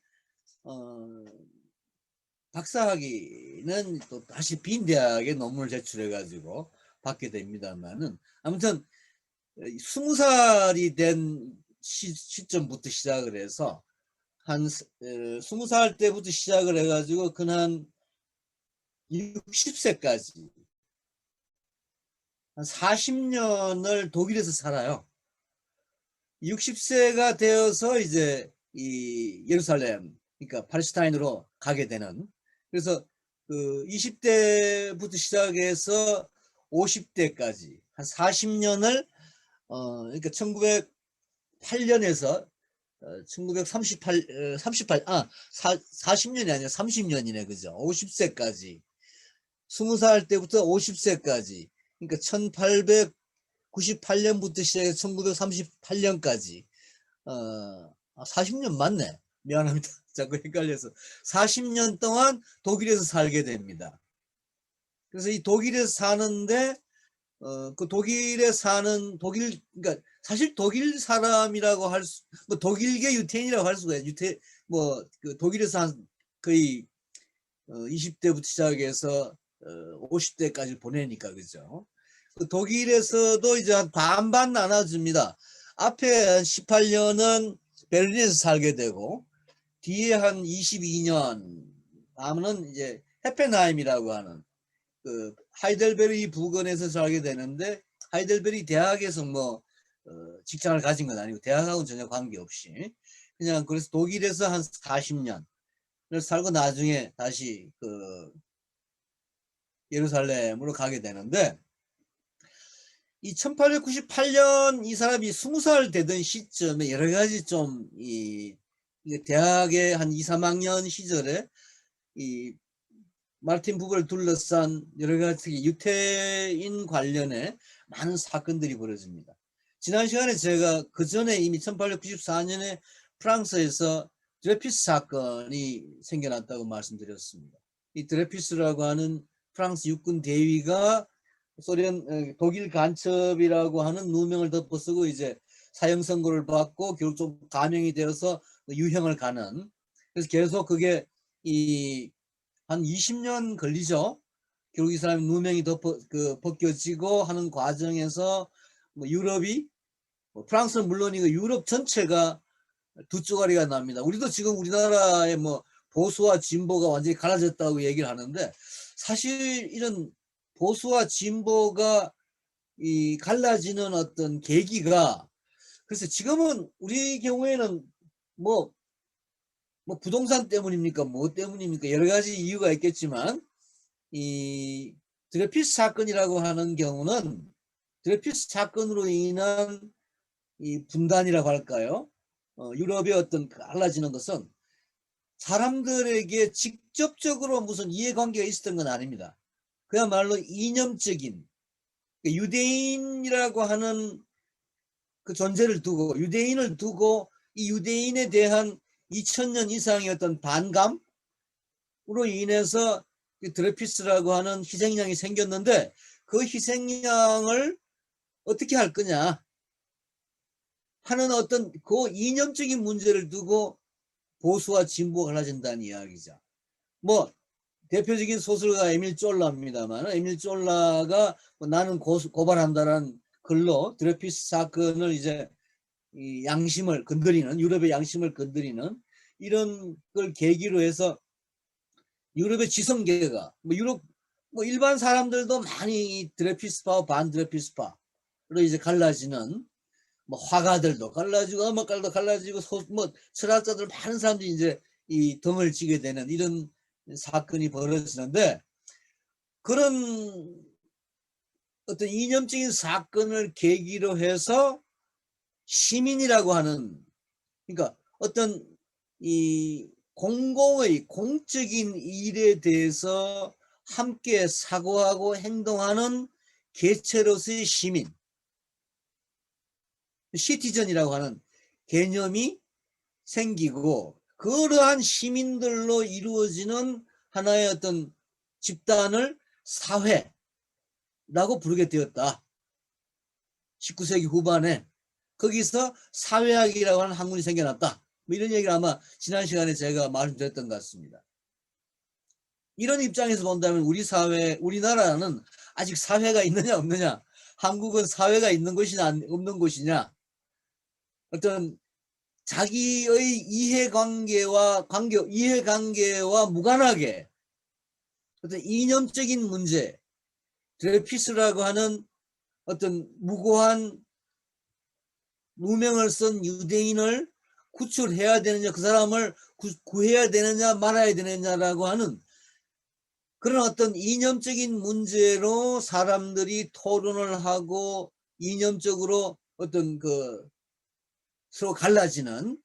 A: 박사학위는 또 다시 빈 대학에 논문을 제출해 가지고 받게 됩니다만은 아무튼 20살이 된 시점부터 시작을 해서 한 20살 때부터 시작을 해 가지고 그한 60세까지 한 40년을 독일에서 살아요. 60세가 되어서 이제 이 예루살렘 그러니까 팔레스타인으로 가게 되는 그래서 그 20대부터 시작해서 50대까지 한 40년을 그러니까 1908년에서 40년이 아니라 30년이네, 그죠? 50세까지. 20살 때부터 50세까지. 그러니까 1898년부터 시작해서 1938년까지. 40년 맞네. 미안합니다. 자꾸 헷갈려서. 40년 동안 독일에서 살게 됩니다. 그래서 이 독일에서 사는데, 그 독일에 사는 그러니까 사실 독일 사람이라고 뭐 독일계 유태인이라고 할 수가 있어요. 그 독일에서 한 거의 20대부터 시작해서 50대까지 보내니까, 그죠? 그 독일에서도 이제 한 반반 나눠줍니다. 앞에 한 18년은 베를린에서 살게 되고, 뒤에 한 22년 하면은 이제 헤펜하임이라고 하는 그 하이델베르기 부근에서 살게 되는데, 하이델베르기 대학에서 뭐 직장을 가진 건 아니고 대학하고는 전혀 관계없이 그냥, 그래서 독일에서 한 40년을 살고 나중에 다시 그 예루살렘으로 가게 되는데, 이 1898년 이 사람이 20살 되던 시점에 여러 가지 좀 대학의 한 2, 3학년 시절에 이 마르틴 부버를 둘러싼 여러 가지 유태인 관련해 많은 사건들이 벌어집니다. 지난 시간에 제가 그 전에 이미 1894년에 프랑스에서 드레피스 사건이 생겨났다고 말씀드렸습니다. 이 드레피스라고 하는 프랑스 육군 대위가 독일 간첩이라고 하는 누명을 덮어쓰고 이제 사형 선고를 받고 결국 좀 감형이 되어서 유형을 가는, 그래서 계속 그게 한 20년 걸리죠. 결국 이 사람이 누명이 벗겨지고 하는 과정에서 뭐 유럽이, 프랑스는 물론이고 유럽 전체가 두 쪼가리가 납니다. 우리도 지금 우리나라의 뭐 보수와 진보가 완전히 갈라졌다고 얘기를 하는데, 사실 이런 보수와 진보가 갈라지는 어떤 계기가, 그래서 지금은 우리 경우에는 뭐 부동산 때문입니까? 뭐 때문입니까? 여러 가지 이유가 있겠지만, 이 드레피스 사건이라고 하는 경우는 드레피스 사건으로 인한 이 분단이라고 할까요? 유럽의 어떤 갈라지는 것은 사람들에게 직접적으로 무슨 이해관계가 있었던 건 아닙니다. 그야말로 이념적인, 유대인이라고 하는 그 존재를 두고, 유대인을 두고 이 유대인에 대한 2000년 이상의 어떤 반감으로 인해서 드레피스라고 하는 희생양이 생겼는데, 그 희생양을 어떻게 할 거냐 하는 어떤 그 이념적인 문제를 두고 보수와 진보가 갈라진다는 이야기죠. 뭐 대표적인 소설가 에밀 졸라입니다만, 에밀 졸라가 나는 고발한다라는 글로 드레피스 사건을 이제 이 양심을 건드리는, 유럽의 양심을 건드리는 이런 걸 계기로 해서 유럽의 지성계가 유럽 일반 사람들도 많이 드레피스파와 반드레피스파로 이제 갈라지는, 화가들도 갈라지고 음악가들도 갈라지고 철학자들 많은 사람들이 이제 이 등을 지게 되는 이런 사건이 벌어지는데, 그런 어떤 이념적인 사건을 계기로 해서 시민이라고 하는, 그러니까 어떤 이 공공의 공적인 일에 대해서 함께 사고하고 행동하는 개체로서의 시민, 시티즌이라고 하는 개념이 생기고, 그러한 시민들로 이루어지는 하나의 어떤 집단을 사회라고 부르게 되었다. 19세기 후반에 거기서 사회학이라고 하는 학문이 생겨났다. 이런 얘기를 아마 지난 시간에 제가 말씀드렸던 것 같습니다. 이런 입장에서 본다면 우리나라는 아직 사회가 있느냐 없느냐, 한국은 사회가 있는 것이냐 없는 것이냐, 어떤 자기의 이해관계와 무관하게 어떤 이념적인 문제, 드레피스라고 하는 어떤 무고한 누명을 쓴 유대인을 구출해야 되느냐, 그 사람을 구해야 되느냐 말아야 되느냐라고 하는 그런 어떤 이념적인 문제로 사람들이 토론을 하고 이념적으로 어떤 서로 갈라지는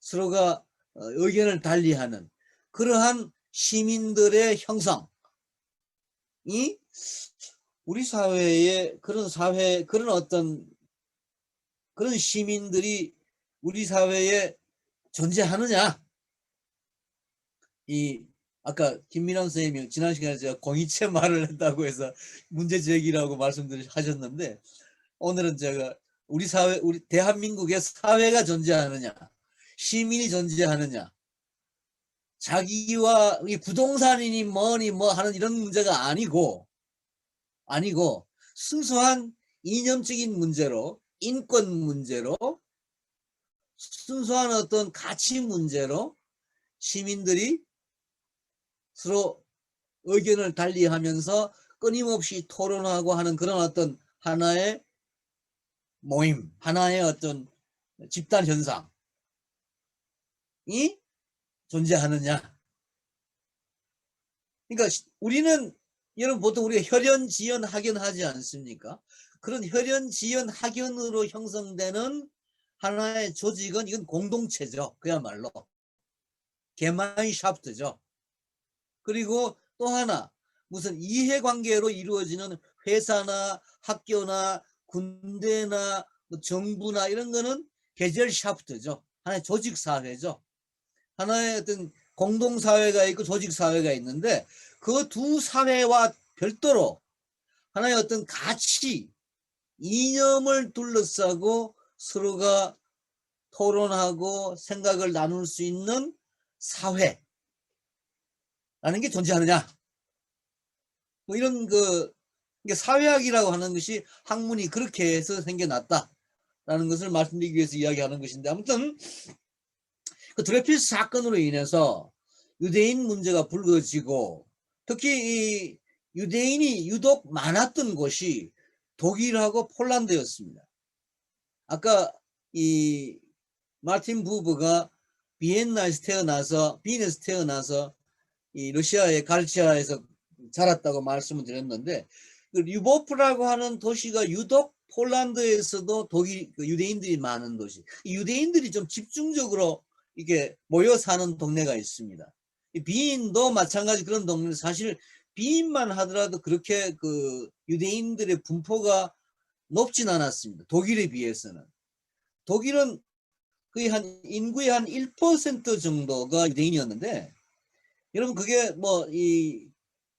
A: 서로가 의견을 달리하는 그러한 시민들의 형성이 우리 사회에 그런 어떤 그런 시민들이 우리 사회에 존재하느냐. 아까 김민환 선생님이 지난 시간에 제가 공이체 말을 했다고 해서 문제 제기라고 하셨는데, 오늘은 제가 우리 대한민국의 사회가 존재하느냐, 시민이 존재하느냐, 자기와 부동산이니 뭐니 뭐 하는 이런 문제가 아니고 순수한 이념적인 문제로, 인권 문제로, 순수한 어떤 가치 문제로 시민들이 서로 의견을 달리하면서 끊임없이 토론하고 하는 그런 어떤 하나의 모임, 하나의 어떤 집단 현상이 존재하느냐. 그러니까 우리는 여러분 보통 우리가 혈연지연 학연하지 않습니까? 그런 혈연지연 학연으로 형성되는 하나의 조직은 이건 공동체죠. 그야말로 게마인샤프트죠. 그리고 또 하나 무슨 이해관계로 이루어지는 회사나 학교나 군대나 뭐 정부나 이런 거는 게젤샤프트죠. 하나의 조직사회죠. 하나의 어떤 공동사회가 있고 조직사회가 있는데 그 두 사회와 별도로 하나의 어떤 가치, 이념을 둘러싸고 서로가 토론하고 생각을 나눌 수 있는 사회라는 게 존재하느냐. 뭐 이런 사회학이라고 하는 것이 학문이 그렇게 해서 생겨났다라는 것을 말씀드리기 위해서 이야기하는 것인데, 아무튼 그 드레피스 사건으로 인해서 유대인 문제가 불거지고 특히 이 유대인이 유독 많았던 곳이 독일하고 폴란드였습니다. 아까 이 마틴 부버가 비엔에서 태어나서 이 러시아의 갈치아에서 자랐다고 말씀을 드렸는데, 그 류보프라고 하는 도시가 유독 폴란드에서도 유대인들이 많은 도시. 유대인들이 좀 집중적으로 이렇게 모여 사는 동네가 있습니다. 비인도 마찬가지 그런 동네. 사실 비인만 하더라도 그렇게 그 유대인들의 분포가 높진 않았습니다. 독일에 비해서는. 독일은 거의 인구의 한 1% 정도가 유대인이었는데, 여러분 그게 뭐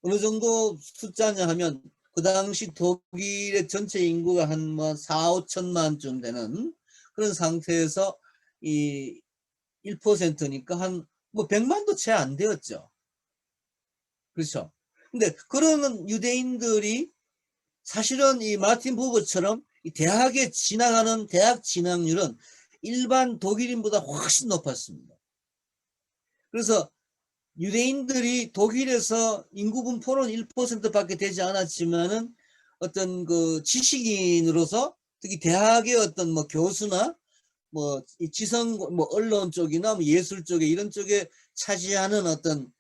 A: 어느 정도 숫자냐 하면 그 당시 독일의 전체 인구가 한 뭐 4, 5천만쯤 되는 그런 상태에서 이 1%니까 한 뭐 100만도 채 안 되었죠. 그렇죠. 근데 그런 유대인들이 사실은 이 마틴 부버처럼 이 대학에 진학하는 대학 진학률은 일반 독일인보다 훨씬 높았습니다. 그래서 유대인들이 독일에서 인구 분포는 1%밖에 되지 않았지만은 어떤 그 지식인으로서 특히 대학의 어떤 뭐 교수나 뭐 지성 뭐 언론 쪽이나 뭐 예술 쪽에 이런 쪽에 차지하는 어떤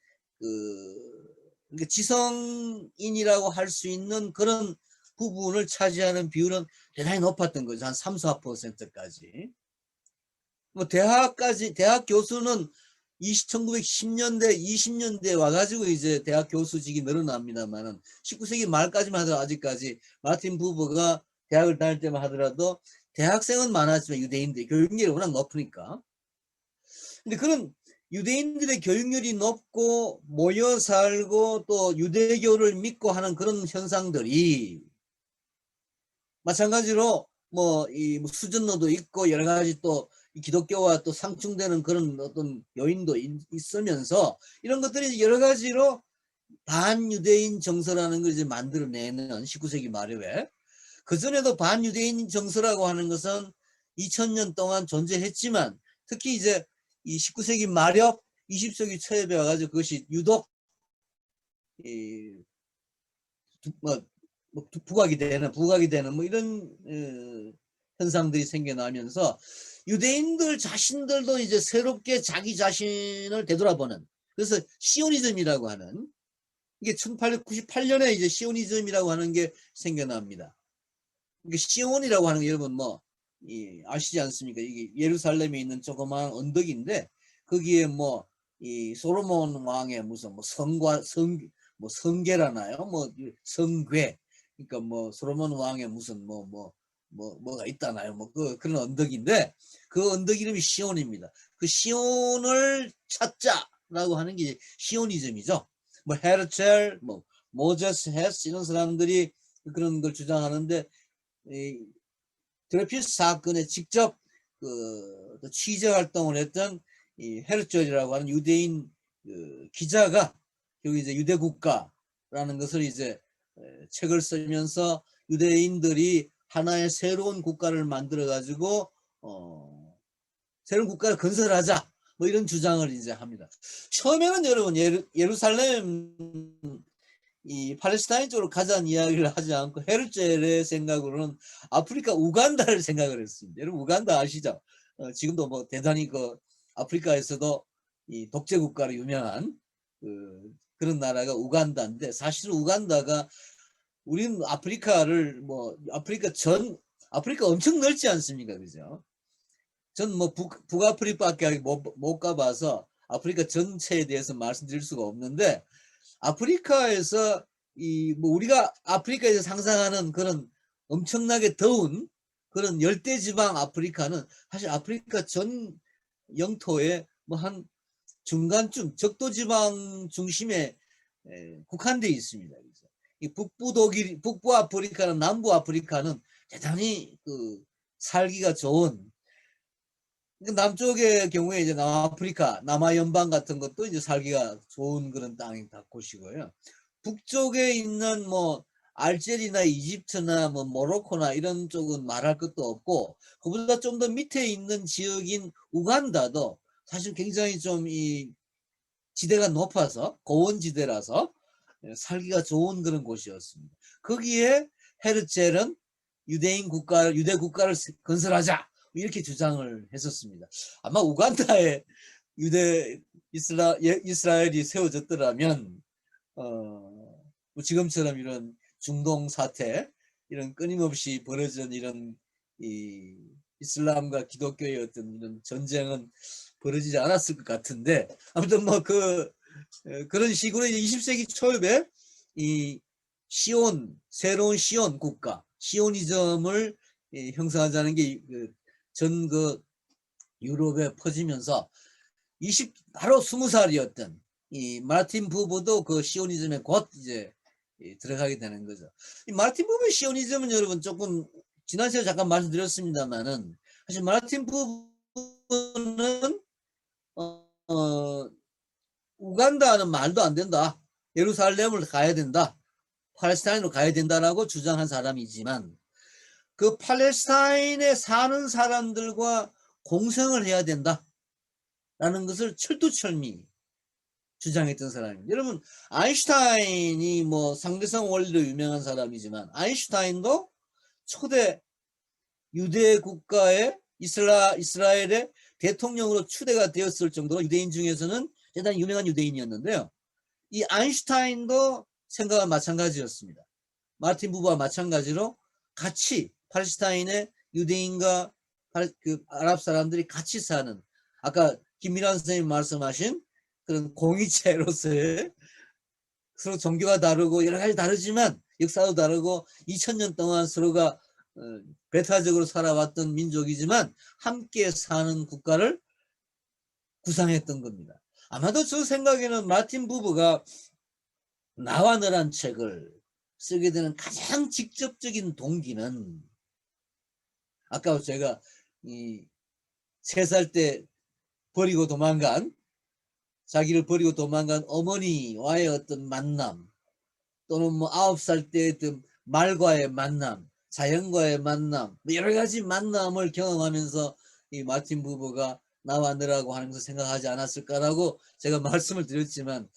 A: 지성인이라고 할 수 있는 그런 부분을 차지하는 비율은 대단히 높았던 거죠. 한 3, 4%까지. 뭐 대학 교수는 1910년대, 20년대 와가지고 이제 대학 교수직이 늘어납니다만은 19세기 말까지만 하더라도 아직까지 마틴 부버가 대학을 다닐 때만 하더라도 대학생은 많았지만 유대인들 교육열이 워낙 높으니까. 근데 그런 유대인들의 교육열이 높고 모여 살고 또 유대교를 믿고 하는 그런 현상들이 마찬가지로 뭐 수전노도 있고 여러 가지 또 기독교와 또 상충되는 그런 어떤 요인도 있으면서 이런 것들이 여러 가지로 반유대인 정서라는 걸 이제 만들어내는 19세기 말에, 그전에도 반유대인 정서라고 하는 것은 2000년 동안 존재했지만 특히 이제 이 19세기 말엽 20세기 초에 와가지고 그것이 유독 부각이 되는 뭐 이런 현상들이 생겨나면서 유대인들 자신들도 이제 새롭게 자기 자신을 되돌아보는, 그래서 시오니즘이라고 하는, 이게 1898년에 이제 시오니즘이라고 하는 게 생겨납니다. 이게 시온이라고 하는 게 여러분 뭐 아시지 않습니까? 이게 예루살렘에 있는 조그마한 언덕인데 거기에 뭐 이 솔로몬 왕의 무슨 뭐 뭐 성계라나요? 뭐 성궤, 그러니까 뭐 솔로몬 왕의 무슨 뭐가 있다나요? 뭐 그런 언덕인데 그 언덕 이름이 시온입니다. 그 시온을 찾자라고 하는 게 시오니즘이죠. 뭐 헤르첼, 뭐 모제스 헤스 이런 사람들이 그런 걸 주장하는데 이 드레피스 사건에 직접 그 취재 활동을 했던 이 헤르츠라고 하는 유대인 그 기자가 여기 이제 유대 국가라는 것을 이제 책을 쓰면서 유대인들이 하나의 새로운 국가를 만들어 가지고 새로운 국가를 건설하자 뭐 이런 주장을 이제 합니다. 처음에는 여러분 예루살렘 이 팔레스타인 쪽으로 가자는 이야기를 하지 않고 헤르젤의 생각으로는 아프리카 우간다를 생각을 했습니다. 여러분 우간다 아시죠? 지금도 뭐 대단히 그 아프리카에서도 이 독재 국가로 유명한 그런 나라가 우간다인데 사실 우간다가 우리는 아프리카를 뭐 아프리카 엄청 넓지 않습니까? 그죠? 전 뭐 북아프리카밖에 못 가봐서 아프리카 전체에 대해서 말씀드릴 수가 없는데 아프리카에서 뭐 우리가 아프리카에서 상상하는 그런 엄청나게 더운 그런 열대지방 아프리카는 사실 아프리카 전 영토에 뭐 한 중간쯤 적도지방 중심에 국한되어 있습니다. 그래서 이 북부 아프리카는 남부 아프리카는 대단히 그 살기가 좋은 남쪽의 경우에 이제 남아프리카, 남아연방 같은 것도 이제 살기가 좋은 그런 땅이 다 곳이고요. 북쪽에 있는 뭐 알제리나 이집트나 뭐 모로코나 이런 쪽은 말할 것도 없고 그보다 좀 더 밑에 있는 지역인 우간다도 사실 굉장히 좀 이 지대가 높아서 고원지대라서 살기가 좋은 그런 곳이었습니다. 거기에 헤르첼은 유대 국가를 건설하자 이렇게 주장을 했었습니다. 아마 우간다에 이스라엘이 세워졌더라면 뭐 지금처럼 이런 중동 사태 이런 끊임없이 벌어진 이런 이 이슬람과 기독교의 어떤 이런 전쟁은 벌어지지 않았을 것 같은데 아무튼 뭐 그런 식으로 이제 20세기 초에 이 새로운 시온 국가, 시오니즘을 형성하자는 게 전 유럽에 퍼지면서 바로 20살이었던 이 마르틴 부버도 그 시오니즘에 곧 이제 들어가게 되는 거죠. 이 마르틴 부버의 시오니즘은 여러분 조금 지난 시간에 잠깐 말씀드렸습니다만은 사실 마르틴 부버는 우간다는 말도 안 된다. 예루살렘을 가야 된다. 팔레스타인으로 가야 된다라고 주장한 사람이지만 그 팔레스타인에 사는 사람들과 공생을 해야 된다라는 것을 철두철미 주장했던 사람입니다. 여러분 아인슈타인이 뭐 상대성 원리로 유명한 사람이지만 아인슈타인도 초대 유대 국가의 이스라엘의 대통령으로 추대가 되었을 정도로 유대인 중에서는 대단히 유명한 유대인이었는데요. 이 아인슈타인도 생각은 마찬가지였습니다. 마르틴 부버와 마찬가지로 같이 팔레스타인의 유대인과 아랍 사람들이 같이 사는 아까 김미란 선생님 말씀하신 그런 공의체로서의 서로 종교가 다르고 여러 가지 다르지만 역사도 다르고 2000년 동안 서로가 배타적으로 살아왔던 민족이지만 함께 사는 국가를 구상했던 겁니다. 아마도 저 생각에는 마르틴 부버가 나와 너란 책을 쓰게 되는 가장 직접적인 동기는 아까 제가 이 3살 때 자기를 버리고 도망간 어머니와의 어떤 만남 또는 뭐 9살 때 말과의 만남, 자연과의 만남, 여러 가지 만남을 경험하면서 이 마르틴 부버가 나와 너라고 하면서 생각하지 않았을까라고 제가 말씀을 드렸지만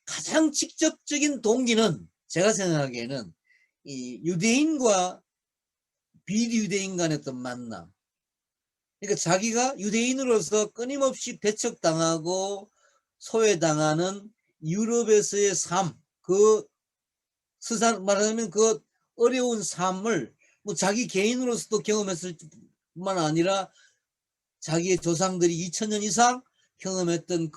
A: 가장 직접적인 동기는 제가 생각하기에는 이 유대인과 비유대인 간의 어떤 만남. 그러니까 자기가 유대인으로서 끊임없이 배척당하고 소외당하는 유럽에서의 삶, 말하자면 그 어려운 삶을 뭐 자기 개인으로서도 경험했을 뿐만 아니라 자기의 조상들이 2000년 이상 경험했던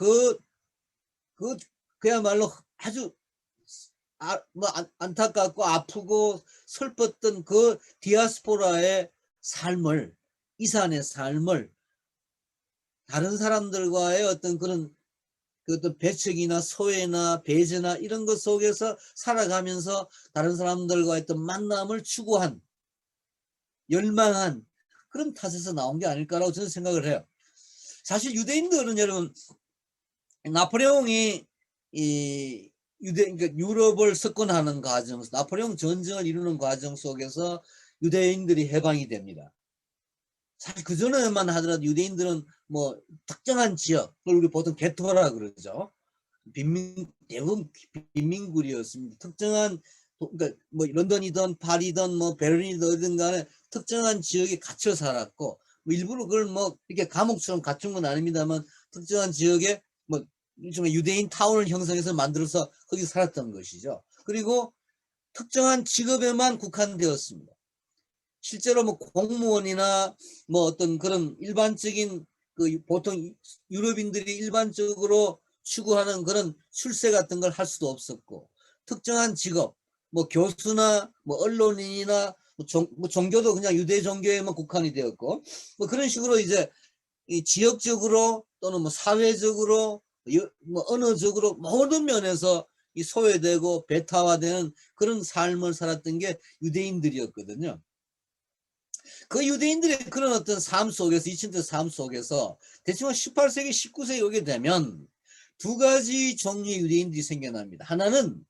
A: 그야말로 아주 안타깝고 아프고 슬펐던 그 디아스포라의 삶을, 이산의 삶을 다른 사람들과의 어떤 그런 그 어떤 배척이나 소외나 배제나 이런 것 속에서 살아가면서 다른 사람들과의 어떤 만남을 추구한, 열망한 그런 탓에서 나온 게 아닐까라고 저는 생각을 해요. 사실 유대인들은 여러분, 나폴레옹이 그러니까 유럽을 석권하는 과정, 나폴레옹 전쟁을 이루는 과정 속에서 유대인들이 해방이 됩니다. 사실 그 전에만 하더라도 유대인들은 뭐 특정한 지역, 그걸 우리 보통 게토라 그러죠. 대부분 빈민굴이었습니다. 특정한, 그러니까 뭐 런던이든 파리든 뭐 베를린이든 간에 특정한 지역에 갇혀 살았고, 뭐 일부러 그걸 뭐 이렇게 감옥처럼 갖춘 건 아닙니다만 특정한 지역에 뭐 일종의 유대인 타운을 형성해서 만들어서 거기 살았던 것이죠. 그리고 특정한 직업에만 국한되었습니다. 실제로 뭐 공무원이나 뭐 어떤 그런 일반적인 그 보통 유럽인들이 일반적으로 추구하는 그런 출세 같은 걸 할 수도 없었고, 특정한 직업, 뭐 교수나 뭐 언론인이나 뭐 종교도 그냥 유대 종교에만 국한이 되었고, 뭐 그런 식으로 이제 이 지역적으로 또는 뭐 사회적으로 뭐 언어적으로 모든 면에서 이 소외되고 배타화되는 그런 삶을 살았던 게 유대인들이었거든요. 그 유대인들의 그런 어떤 삶 속에서, 2000대 삶 속에서 대충 18세기, 19세기 오게 되면 두 가지 종류의 유대인들이 생겨납니다. 하나는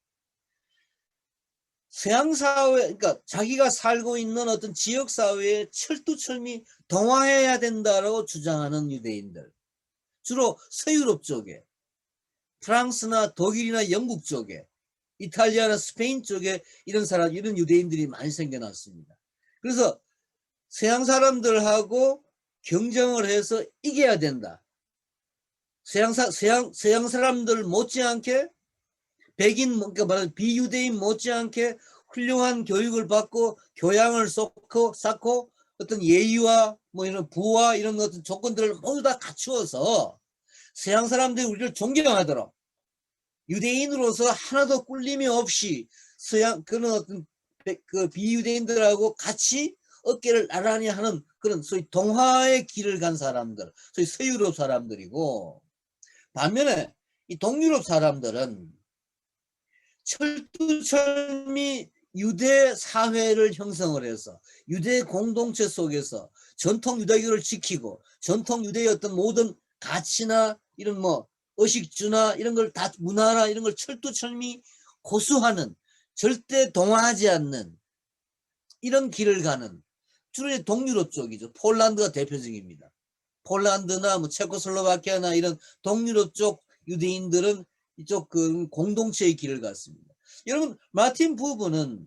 A: 서양사회, 그러니까 자기가 살고 있는 어떤 지역사회에 철두철미 동화해야 된다고 주장하는 유대인들. 주로 서유럽 쪽에, 프랑스나 독일이나 영국 쪽에, 이탈리아나 스페인 쪽에 이런 유대인들이 많이 생겨났습니다. 그래서 서양 사람들하고 경쟁을 해서 이겨야 된다. 서양 사람들 못지않게 백인, 그러니까 말하는 비유대인 못지않게 훌륭한 교육을 받고 교양을 쌓고 어떤 예의와 뭐 이런 부와 이런 어떤 조건들을 모두 다 갖추어서 서양 사람들이 우리를 존경하도록 유대인으로서 하나도 꿀림이 없이 서양 그런 어떤 그 비유대인들하고 같이 어깨를 나란히 하는 그런 소위 동화의 길을 간 사람들, 소위 서유럽 사람들이고, 반면에 이 동유럽 사람들은 철두철미 유대 사회를 형성을 해서 유대 공동체 속에서 전통 유대교를 지키고 전통 유대의 어떤 모든 가치나 이런 뭐 의식주나 이런 걸 다 문화나 이런 걸 철두철미 고수하는, 절대 동화하지 않는 이런 길을 가는 주로 동유럽 쪽이죠. 폴란드가 대표적입니다. 폴란드나 뭐 체코슬로바키아나 이런 동유럽 쪽 유대인들은 이쪽 그 공동체의 길을 갔습니다. 여러분, 마틴 부부는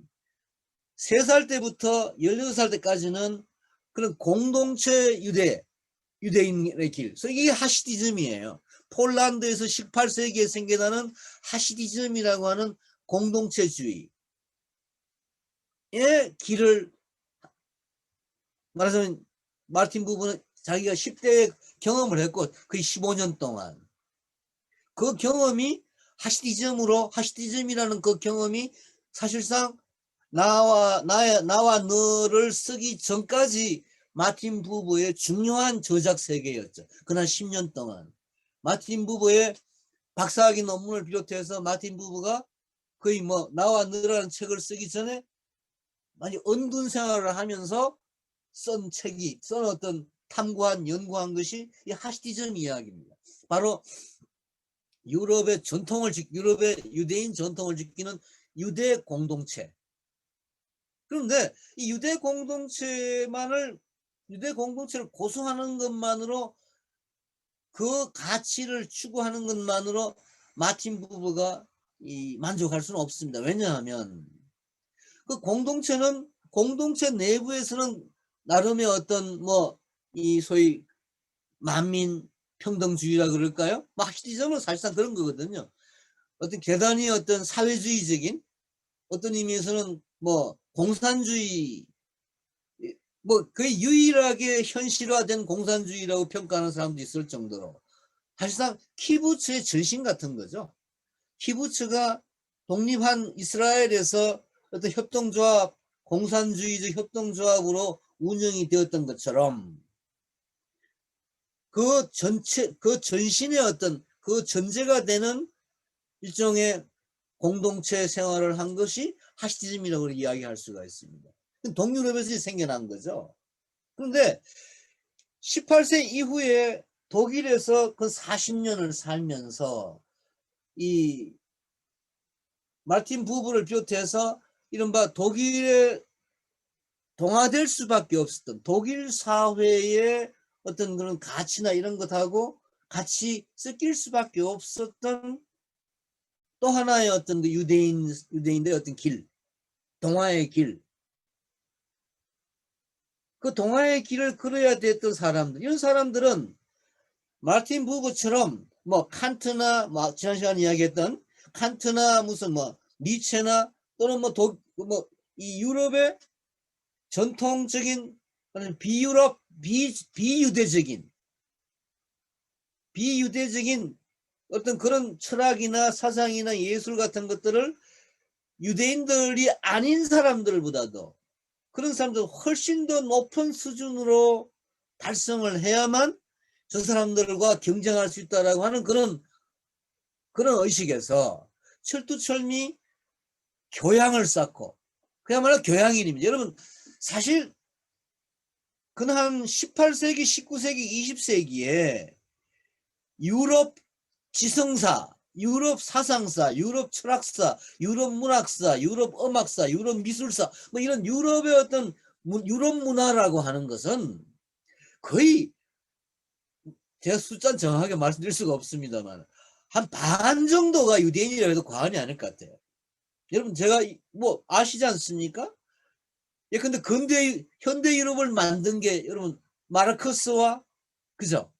A: 3살 때부터 16살 때까지는 그런 공동체 유대인의 길. 그래서 이게 하시디즘이에요. 폴란드에서 18세기에 생겨나는 하시디즘이라고 하는 공동체주의의 길을, 말하자면 마틴 부부는 자기가 10대에 경험을 했고 그 15년 동안 그 경험이 하시디즘이라는 그 경험이 사실상 나와 너를 쓰기 전까지 마틴 부부의 중요한 저작 세계였죠. 그날 10년 동안 마틴 부부의 박사학위 논문을 비롯해서 마틴 부부가 거의 뭐 나와 너라는 책을 쓰기 전에 많이 언둔 생활을 하면서 쓴 어떤 연구한 것이 이 하시디즘 이야기입니다. 바로 유럽의 유대인 전통을 지키는 유대 공동체. 그런데 이 유대 공동체를 고수하는 것만으로, 그 가치를 추구하는 것만으로 마틴 부부가 만족할 수는 없습니다. 왜냐하면 그 공동체 내부에서는 나름의 어떤 이 소위 만민 평등주의라 그럴까요? 하시디즘은 사실상 그런 거거든요. 어떤 대단히 어떤 사회주의적인, 어떤 의미에서는 공산주의 뭐 거의 유일하게 현실화된 공산주의라고 평가하는 사람도 있을 정도로 사실상 키부츠의 전신 같은 거죠. 키부츠가 독립한 이스라엘에서 어떤 협동조합, 공산주의적 협동조합으로 운영이 되었던 것처럼 그 전체, 그 전신의 어떤 그 전제가 되는 일종의 공동체 생활을 한 것이 하시즘이라고 이야기할 수가 있습니다. 동유럽에서 생겨난 거죠. 그런데 18세 이후에 독일에서 그 40년을 살면서 이 마르틴 부부를 비롯해서 이른바 독일에 동화될 수밖에 없었던 독일 사회의 어떤 그런 가치나 이런 것하고 같이 섞일 수밖에 없었던 또 하나의 어떤 그 유대인들의 어떤 길, 동화의 길, 그 동화의 길을 걸어야 됐던 사람들, 이런 사람들은 마르틴 부부처럼 뭐 칸트나 뭐 지난 시간에 이야기했던 칸트나 무슨 뭐 니체나 또는 뭐 이 유럽의 전통적인 비유럽 비유대적인 어떤 그런 철학이나 사상이나 예술 같은 것들을 유대인들이 아닌 사람들보다도 그런 사람들 훨씬 더 높은 수준으로 달성을 해야만 저 사람들과 경쟁할 수 있다라고 하는 그런 의식에서 철두철미 교양을 쌓고 그야말로 교양인입니다. 여러분 사실 그한 18세기, 19세기, 20세기에 유럽 지성사, 유럽 사상사, 유럽 철학사, 유럽 문학사, 유럽 음악사, 유럽 미술사 뭐 이런 유럽의 어떤 유럽 문화라고 하는 것은 거의 제가 숫자는 정확하게 말씀드릴 수가 없습니다만 한 반 정도가 유대인이라 해도 과언이 아닐 것 같아요. 여러분 제가 뭐 아시지 않습니까? 예, 근데 현대 유럽을 만든 게 여러분 마르크스와 그죠?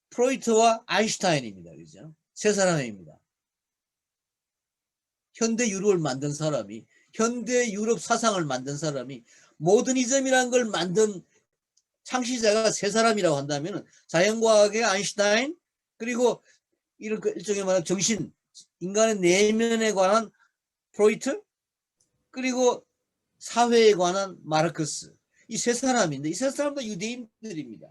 A: 프로이트와 아인슈타인입니다. 그죠? 세 사람입니다. 현대 유럽을 만든 사람이, 현대 유럽 사상을 만든 사람이, 모더니즘이라는 걸 만든 창시자가 세 사람이라고 한다면 자연과학의 아인슈타인, 그리고 이런 일종의 말하는 정신, 인간의 내면에 관한 프로이트, 그리고 사회에 관한 마르크스. 이 세 사람인데 이 세 사람도 유대인들입니다.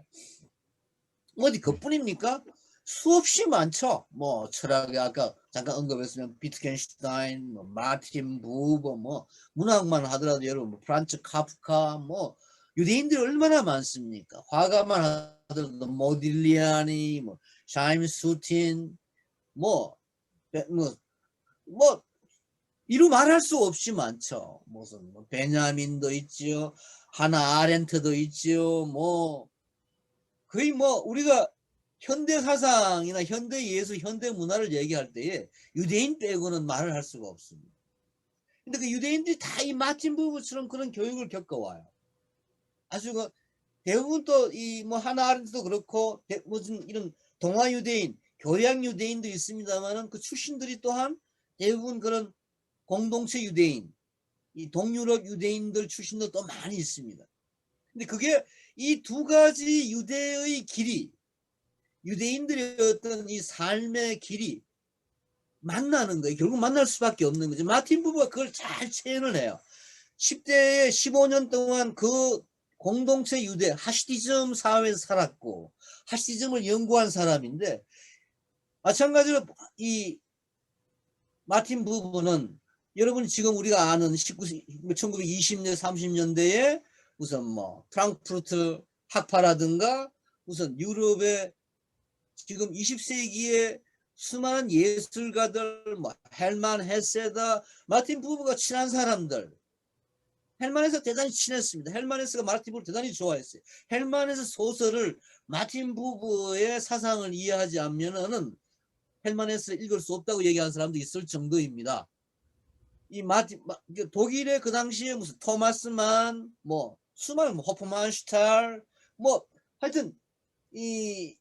A: 어디 그뿐입니까? 수없이 많죠. 뭐 철학에 아까 잠깐 언급했으면 비트겐슈타인, 뭐 마틴 부버, 뭐 문학만 하더라도 여러분 뭐 프란츠 카프카, 뭐 유대인들이 얼마나 많습니까? 화가만 하더라도 모딜리아니, 뭐 샤임 수틴, 뭐, 뭐, 뭐 이루 말할 수 없이 많죠. 무슨 뭐 베냐민도 있지요, 하나 아렌트도 있지요, 뭐 거의 뭐 우리가 현대 사상이나 현대 예술, 현대 문화를 얘기할 때에 유대인 빼고는 말을 할 수가 없습니다. 근데 그 유대인들이 다 이 마틴 부부처럼 그런 교육을 겪어와요. 아주 그 대부분 또 이 뭐 하나 아렌트도 그렇고 무슨 이런 동아 유대인, 교양 유대인도 있습니다만은 그 출신들이 또한 대부분 그런 공동체 유대인, 이 동유럽 유대인들 출신도 또 많이 있습니다. 근데 그게 이 두 가지 유대의 길이 유대인들의 어떤 이 삶의 길이 만나는 거예요. 결국 만날 수밖에 없는 거죠. 마틴 부부가 그걸 잘 체현을 해요. 10대에 15년 동안 그 공동체 유대 하시디즘 사회에서 살았고 하시디즘을 연구한 사람인데 마찬가지로 이 마틴 부부는 여러분이 지금 우리가 아는 1920년 30년대에 무슨 뭐 프랑크푸르트 학파라든가 무슨 유럽의 지금 20세기에 수많은 예술가들 뭐 헬만 헤세다 마틴 부부가 친한 사람들 헬만 헤세 대단히 친했습니다. 헬만 헤세가 마틴 부부를 대단히 좋아했어요. 헬만 헤세 소설을 마틴 부부의 사상을 이해하지 않으면은 헬만 헤세를 읽을 수 없다고 얘기하는 사람도 있을 정도입니다. 이 독일의 그 당시에 무슨 토마스만 뭐 수많은 호프만슈탈 뭐 하여튼 이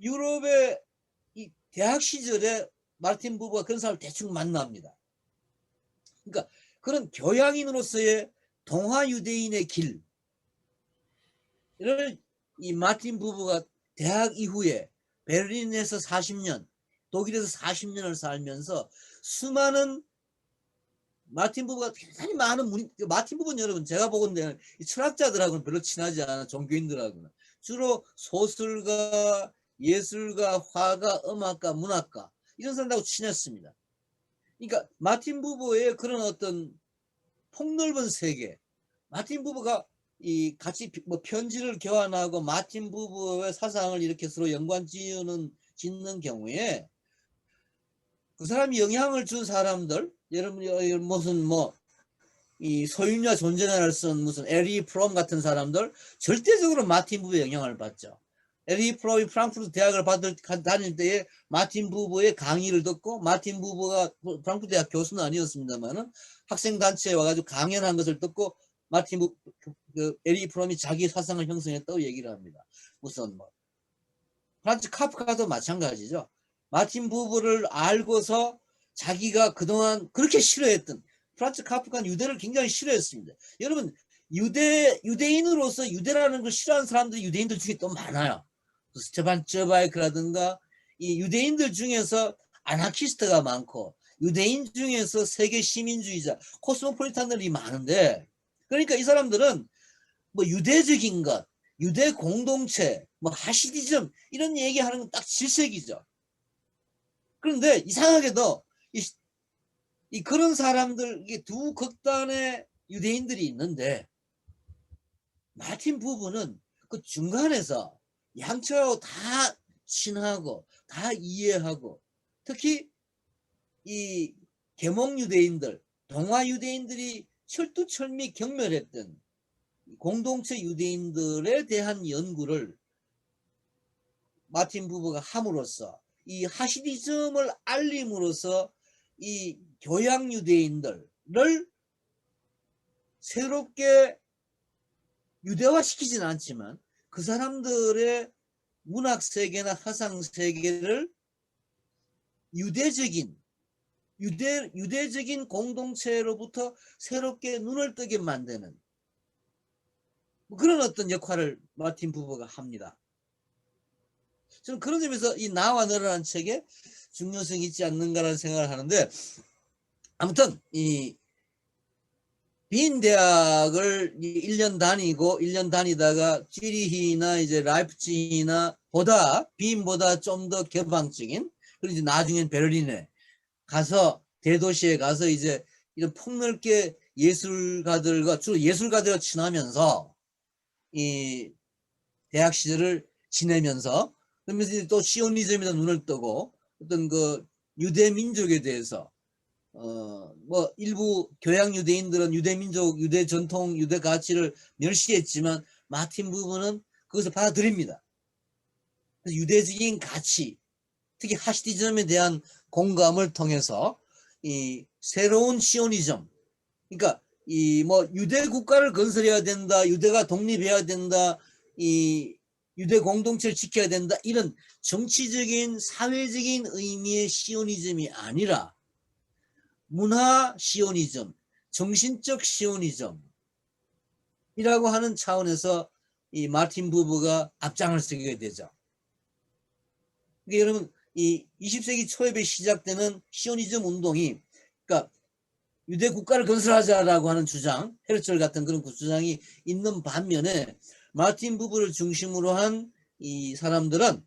A: 유럽의 이 대학 시절에 마르틴 부부가 그런 사람을 대충 만납니다. 그러니까 그런 교양인으로서의 동화 유대인의 길, 이를 이 마틴 부부가 대학 이후에 베를린에서 40년, 독일에서 40년을 살면서 수많은 마틴 부부가 굉장히 많은 마틴 부부는 여러분 제가 보건대 철학자들하고는 별로 친하지 않아 종교인들하고는 주로 소설가, 예술가, 화가, 음악가, 문학가 이런 사람들하고 친했습니다. 그러니까 마틴 부부의 그런 어떤 폭넓은 세계, 마틴 부부가 이 같이 뭐 편지를 교환하고 마틴 부부의 사상을 이렇게 서로 연관 짓는 경우에 그 사람이 영향을 준 사람들, 여러분 무슨 뭐 이 소유자 존재론을 쓴 무슨 에리 프롬 같은 사람들 절대적으로 마틴 부부의 영향을 받죠. 에리 프롬이 프랑크푸르트 대학을 다닐 때에 마틴 부부의 강의를 듣고 마틴 부부가 프랑크푸르트 대학 교수는 아니었습니다만은 학생 단체에 와가지고 강연한 것을 듣고 마틴 부부 그 에리 프롬이 자기 사상을 형성했다고 얘기를 합니다. 무슨 뭐 프란츠 카프카도 마찬가지죠. 마틴 부부를 알고서 자기가 그동안 그렇게 싫어했던 프란츠 카프카는 유대를 굉장히 싫어했습니다. 여러분 유대인으로서 유대라는 걸 싫어하는 사람들이 유대인들 중에 또 많아요. 스테반 쩌바이크라든가 이 유대인들 중에서 아나키스트가 많고 유대인 중에서 세계 시민주의자 코스모폴리탄들이 많은데 그러니까 이 사람들은 뭐 유대적인 것 유대 공동체 뭐 하시디즘 이런 얘기하는 건 딱 질색이죠. 그런데 이상하게도 이 그런 사람들 이게 두 극단의 유대인들이 있는데 마틴 부부는 그 중간에서 양처하고 다 친하고 다 이해하고 특히 이 계몽 유대인들 동아 유대인들이 철두철미 경멸했던 공동체 유대인들에 대한 연구를 마틴 부부가 함으로써 이 하시디즘을 알림으로써 이 교양 유대인들을 새롭게 유대화시키지는 않지만 그 사람들의 문학 세계나 사상 세계를 유대적인 공동체로부터 새롭게 눈을 뜨게 만드는 그런 어떤 역할을 마틴 부부가 합니다. 저는 그런 점에서 이 나와 너라는 책에 중요성이 있지 않는가라는 생각을 하는데 아무튼 이 빈 대학을 1년 다니고 1년 다니다가 찌리히나 이제 라이프치히나 빈보다 좀 더 개방적인 그리고 이제 나중엔 베를린에 가서 대도시에 가서 이제 이런 폭넓게 예술가들과 주로 예술가들과 친하면서 이 대학 시절을 지내면서 그러면서 또 시오니즘에다 눈을 뜨고 어떤 그 유대 민족에 대해서 뭐 일부 교양 유대인들은 유대 민족, 유대 전통, 유대 가치를 멸시했지만 마틴 부부는 그것을 받아들입니다. 유대적인 가치, 특히 하시디즘에 대한 공감을 통해서 이 새로운 시오니즘, 그러니까 이 뭐 유대 국가를 건설해야 된다, 유대가 독립해야 된다, 이 유대 공동체를 지켜야 된다 이런 정치적인 사회적인 의미의 시오니즘이 아니라 문화 시오니즘, 정신적 시오니즘이라고 하는 차원에서 이 마틴 부부가 앞장을 서게 되죠. 그러니까 여러분 이 20세기 초에 시작되는 시오니즘 운동이 그러니까 유대 국가를 건설하자라고 하는 주장, 헤르철 같은 그런 주장이 있는 반면에 마틴 부부를 중심으로 한 이 사람들은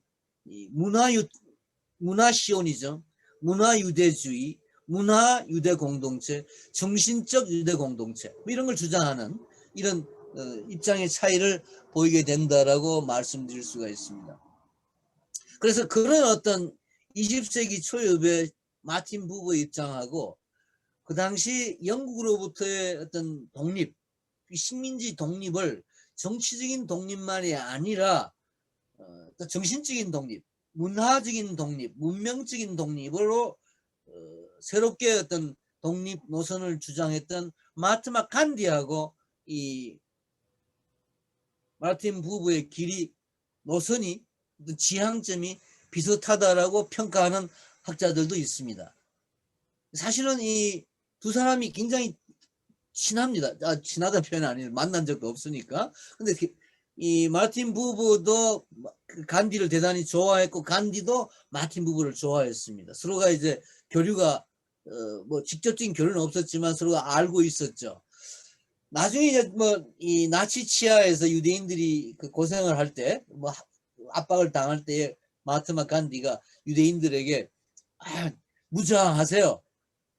A: 이 문화 시오니즘, 문화 유대주의, 문화 유대 공동체, 정신적 유대 공동체 뭐 이런 걸 주장하는 이런 입장의 차이를 보이게 된다라고 말씀드릴 수가 있습니다. 그래서 그런 어떤 20세기 초엽의 마틴 부부의 입장하고 그 당시 영국으로부터의 어떤 독립, 식민지 독립을 정치적인 독립만이 아니라 정신적인 독립, 문화적인 독립, 문명적인 독립으로 새롭게 어떤 독립 노선을 주장했던 마트마 간디하고 이 마틴 부부의 길이 노선이 지향점이 비슷하다라고 평가하는 학자들도 있습니다. 사실은 이 두 사람이 굉장히 친합니다. 친하다는 표현은 아니에요. 만난 적도 없으니까. 근데 이 마틴 부부도 간디를 대단히 좋아했고 간디도 마틴 부부를 좋아했습니다. 서로가 이제 교류가 뭐 직접적인 교류는 없었지만 서로가 알고 있었죠. 나중에 이제 뭐 이 나치 치하에서 유대인들이 그 고생을 할 때 뭐 압박을 당할 때에 마하트마 간디가 유대인들에게 무장하세요.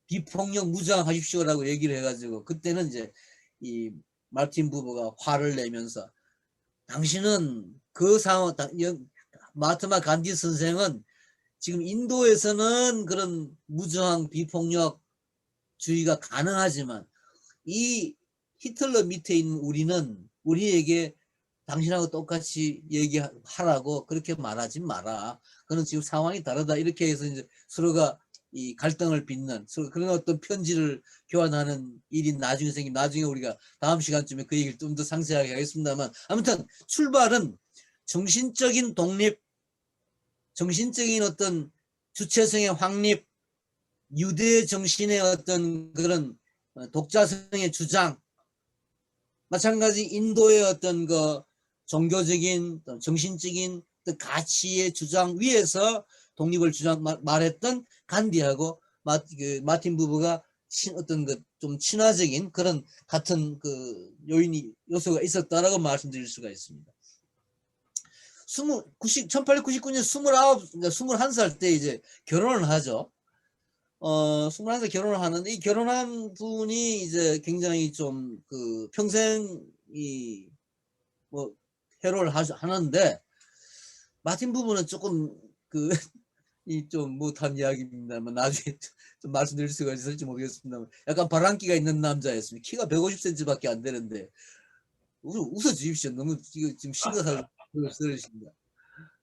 A: 비폭력 무장하십시오라고 얘기를 해가지고 그때는 이제 이 마틴 부부가 화를 내면서 당신은 그 상황 마하트마 간디 선생은 지금 인도에서는 그런 무저항 비폭력주의가 가능하지만 이 히틀러 밑에 있는 우리에게 당신하고 똑같이 얘기하라고 그렇게 말하지 마라. 그는 지금 상황이 다르다. 이렇게 해서 이제 서로가 이 갈등을 빚는 그런 어떤 편지를 교환하는 일이 나중에 생긴 나중에 우리가 다음 시간쯤에 그 얘기를 좀 더 상세하게 하겠습니다만 아무튼 출발은 정신적인 독립, 정신적인 어떤 주체성의 확립, 유대 정신의 어떤 그런 독자성의 주장, 마찬가지 인도의 어떤 그 종교적인 정신적인 가치의 주장 위에서 독립을 말했던 간디하고 마틴 부부가 어떤 그 좀 친화적인 그런 같은 그 요소가 있었다라고 말씀드릴 수가 있습니다. 1899년 21살 때 이제 결혼을 하죠. 21살 결혼을 하는데 이 결혼한 분이 이제 굉장히 좀 그 평생 뭐 해로를 하는데 마틴 부부는 조금 그 이 좀 못한 이야기입니다만 나중에 좀 말씀드릴 수가 있을지 모르겠습니다만 약간 바람기가 있는 남자였습니다. 키가 150cm밖에 안 되는데 웃어 주십시오. 너무 지금 심각하게 들으십니다.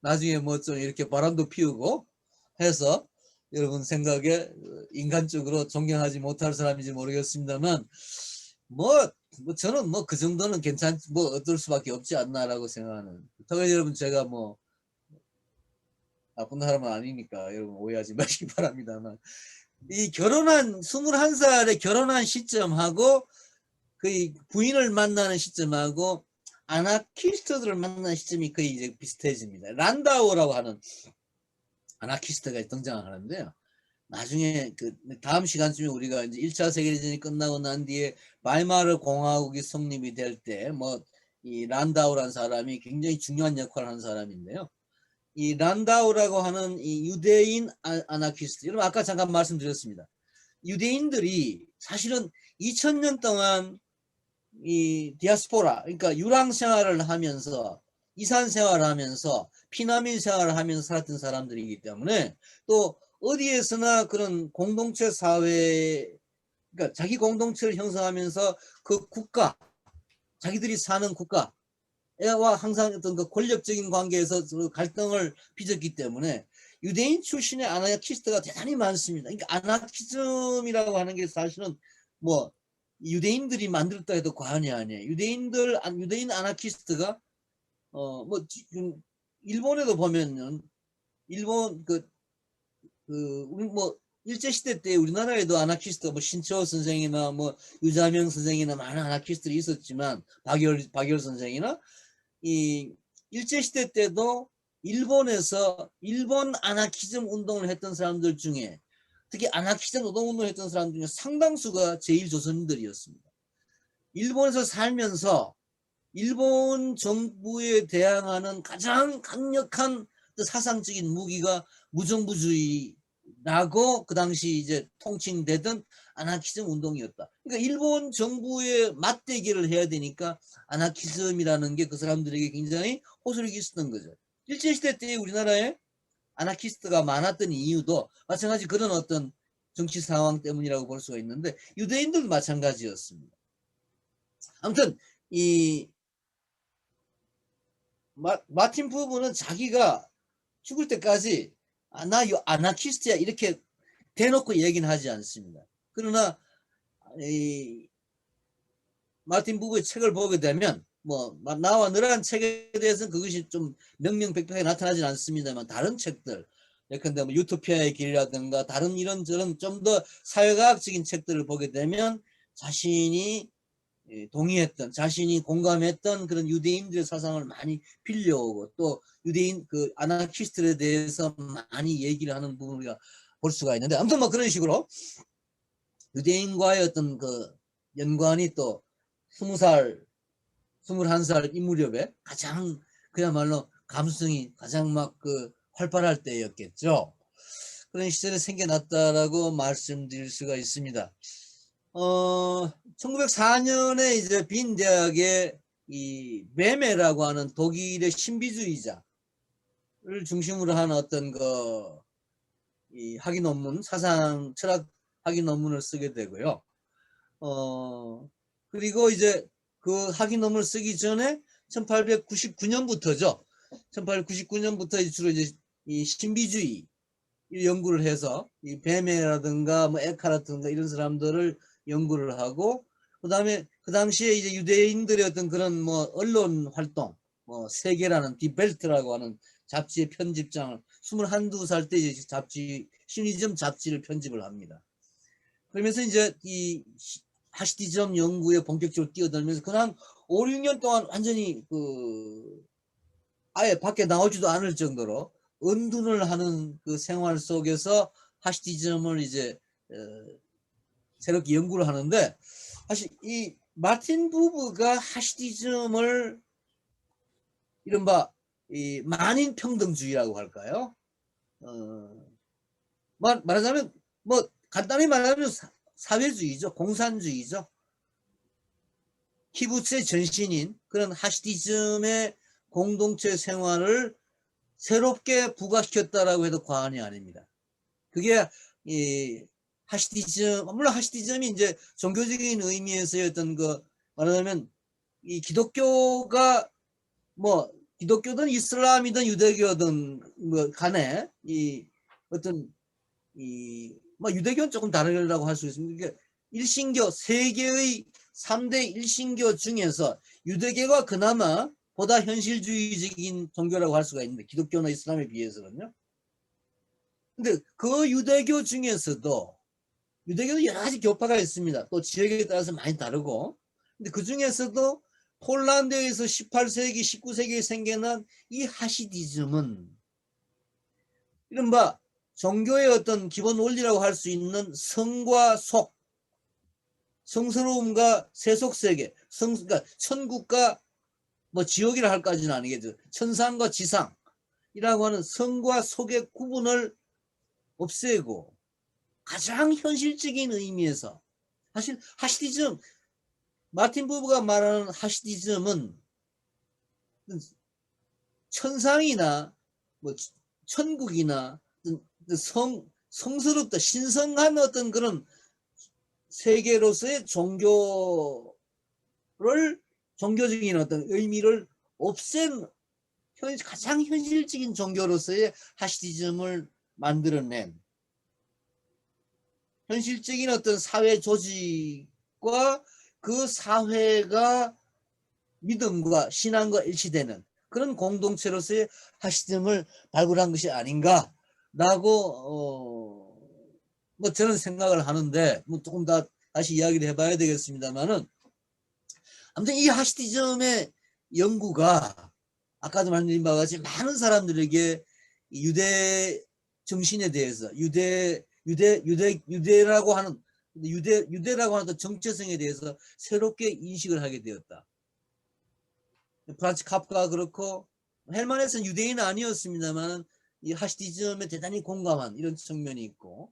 A: 나중에 뭐 좀 이렇게 바람도 피우고 해서 여러분 생각에 인간적으로 존경하지 못할 사람인지 모르겠습니다만 뭐 저는 뭐 그 정도는 뭐 어떨 수밖에 없지 않나라고 생각하는. 특히 여러분 제가 뭐 나쁜 사람은 아니니까 여러분 오해하지 마시기 바랍니다만 이 21살에 결혼한 시점하고 그 부인을 만나는 시점하고 아나키스트들을 만나는 시점이 거의 이제 비슷해집니다. 란다우라고 하는 아나키스트가 등장을 하는데요. 나중에 그 다음 시간쯤에 우리가 이제 1차 세계대전이 끝나고 난 뒤에 바이마르 공화국이 성립이 될 때 뭐 이 란다우라는 사람이 굉장히 중요한 역할을 하는 사람인데요. 이 란다우라고 하는 이 유대인 아나키스트, 여러분 아까 잠깐 말씀드렸습니다. 유대인들이 사실은 2000년 동안 이 디아스포라, 그러니까 유랑 생활을 하면서 이산 생활을 하면서 피난민 생활을 하면서 살았던 사람들이기 때문에 또 어디에서나 그런 공동체 사회, 그러니까 자기 공동체를 형성하면서 그 국가, 자기들이 사는 국가와 항상 어떤 그 권력적인 관계에서 갈등을 빚었기 때문에 유대인 출신의 아나키스트가 대단히 많습니다. 그러니까 아나키즘이라고 하는 게 사실은 뭐 유대인들이 만들었다 해도 과언이 아니에요. 유대인 아나키스트가 뭐 지금 일본에도 보면은 일본 우리 뭐 일제시대 때 우리나라에도 아나키스트 뭐 신채호 선생이나 뭐 유자명 선생이나 많은 아나키스트들이 있었지만 박열 선생이나 이 일제시대 때도 일본에서 일본 아나키즘 운동을 했던 사람들 중에 특히 아나키즘 노동운동을 했던 사람 중에 상당수가 제1조선인들이었습니다. 일본에서 살면서 일본 정부에 대항하는 가장 강력한 사상적인 무기가 무정부주의라고 그 당시 이제 통칭되던 아나키즘 운동이었다. 그러니까 일본 정부에 맞대기를 해야 되니까 아나키즘이라는 게 그 사람들에게 굉장히 호소력이 있었던 거죠. 일제시대 때 우리나라에 아나키스트가 많았던 이유도 마찬가지 그런 어떤 정치 상황 때문이라고 볼 수가 있는데 유대인들도 마찬가지였습니다. 아무튼 이 마틴 부부는 자기가 죽을 때까지 나 아나키스트야 이렇게 대놓고 얘기는 하지 않습니다. 그러나 이 마틴 부부의 책을 보게 되면 뭐 나와 너란 책에 대해서는 그것이 좀 명명백백하게 나타나진 않습니다만 다른 책들 예컨대 뭐 유토피아의 길이라든가 다른 이런저런 좀 더 사회과학적인 책들을 보게 되면 자신이 동의했던, 자신이 공감했던 그런 유대인들의 사상을 많이 빌려오고, 또 유대인 그 아나키스트에 대해서 많이 얘기를 하는 부분을 우리가 볼 수가 있는데, 아무튼 뭐 그런 식으로 유대인과의 어떤 그 연관이 또 20살 21살 이 무렵에 가장 그야말로 감수성이 가장 막 그 활발할 때였겠죠. 그런 시절에 생겨났다라고 말씀드릴 수가 있습니다. 1904년에 이제 빈 대학에 이 메메라고 하는 독일의 신비주의자를 중심으로 하는 어떤 이 학위 논문, 사상 철학 학위 논문을 쓰게 되고요. 그리고 이제 그 학위 논문을 쓰기 전에 1899년부터죠. 1899년부터 주로 이제 이 신비주의 연구를 해서 이 베메라든가 뭐 에카르트든가 이런 사람들을 연구를 하고, 그다음에 그 당시에 이제 유대인들의 어떤 그런 뭐 언론 활동, 뭐 세계라는 디벨트라고 하는 잡지의 편집장을 21~22살 때 이제 잡지 심리점 잡지를 편집을 합니다. 그러면서 이제 이 하시디즘 연구에 본격적으로 뛰어들면서 그냥 5, 6년 동안 완전히 그 아예 밖에 나오지도 않을 정도로 은둔을 하는 그 생활 속에서 하시디즘을 이제 새롭게 연구를 하는데, 사실 이 마틴 부부가 하시디즘을 이른바 이 만인평등주의라고 할까요? 말하자면 뭐 간단히 말하면 사회주의죠. 공산주의죠. 키부츠의 전신인 그런 하시디즘의 공동체 생활을 새롭게 부각시켰다라고 해도 과언이 아닙니다. 그게 이 하시디즘, 물론 하시디즘이 이제 종교적인 의미에서의 어떤 그 말하자면 이 기독교가 뭐 기독교든 이슬람이든 유대교든 뭐 간에 이 어떤 이 뭐 유대교는 조금 다르다고 할 수 있습니다. 이게 일신교 세계의 3대 일신교 중에서 유대교가 그나마 보다 현실주의적인 종교라고 할 수가 있는데, 기독교나 이슬람에 비해서는요. 근데 그 유대교 중에서도 유대교는 여러 가지 교파가 있습니다. 또 지역에 따라서 많이 다르고. 근데 그 중에서도 폴란드에서 18세기, 19세기에 생겨난 이 하시디즘은 이른바 종교의 어떤 기본 원리라고 할 수 있는 성과 속, 성스러움과 세속세계, 그러니까 천국과 뭐 지옥이라 할까지는 아니겠죠. 천상과 지상이라고 하는 성과 속의 구분을 없애고 가장 현실적인 의미에서, 사실 하시디즘, 마틴 부부가 말하는 하시디즘은 천상이나 뭐 천국이나 성스럽다, 신성한 어떤 그런 세계로서의 종교적인 어떤 의미를 없앤 가장 현실적인 종교로서의 하시디즘을 만들어낸, 현실적인 어떤 사회 조직과 그 사회가 믿음과 신앙과 일치되는 그런 공동체로서의 하시즘을 발굴한 것이 아닌가라고 뭐 저는 생각을 하는데, 뭐 조금 더 다시 이야기를 해봐야 되겠습니다만은, 아무튼 이 하시디즘의 연구가 아까도 말씀드린 바와 같이 많은 사람들에게 유대 정신에 대해서 유대라고 하는 유대라고 하는 정체성에 대해서 새롭게 인식을 하게 되었다. 프란츠 카프가 그렇고, 헬만에서는 유대인은 아니었습니다만 이 하시디즘에 대단히 공감한 이런 측면이 있고,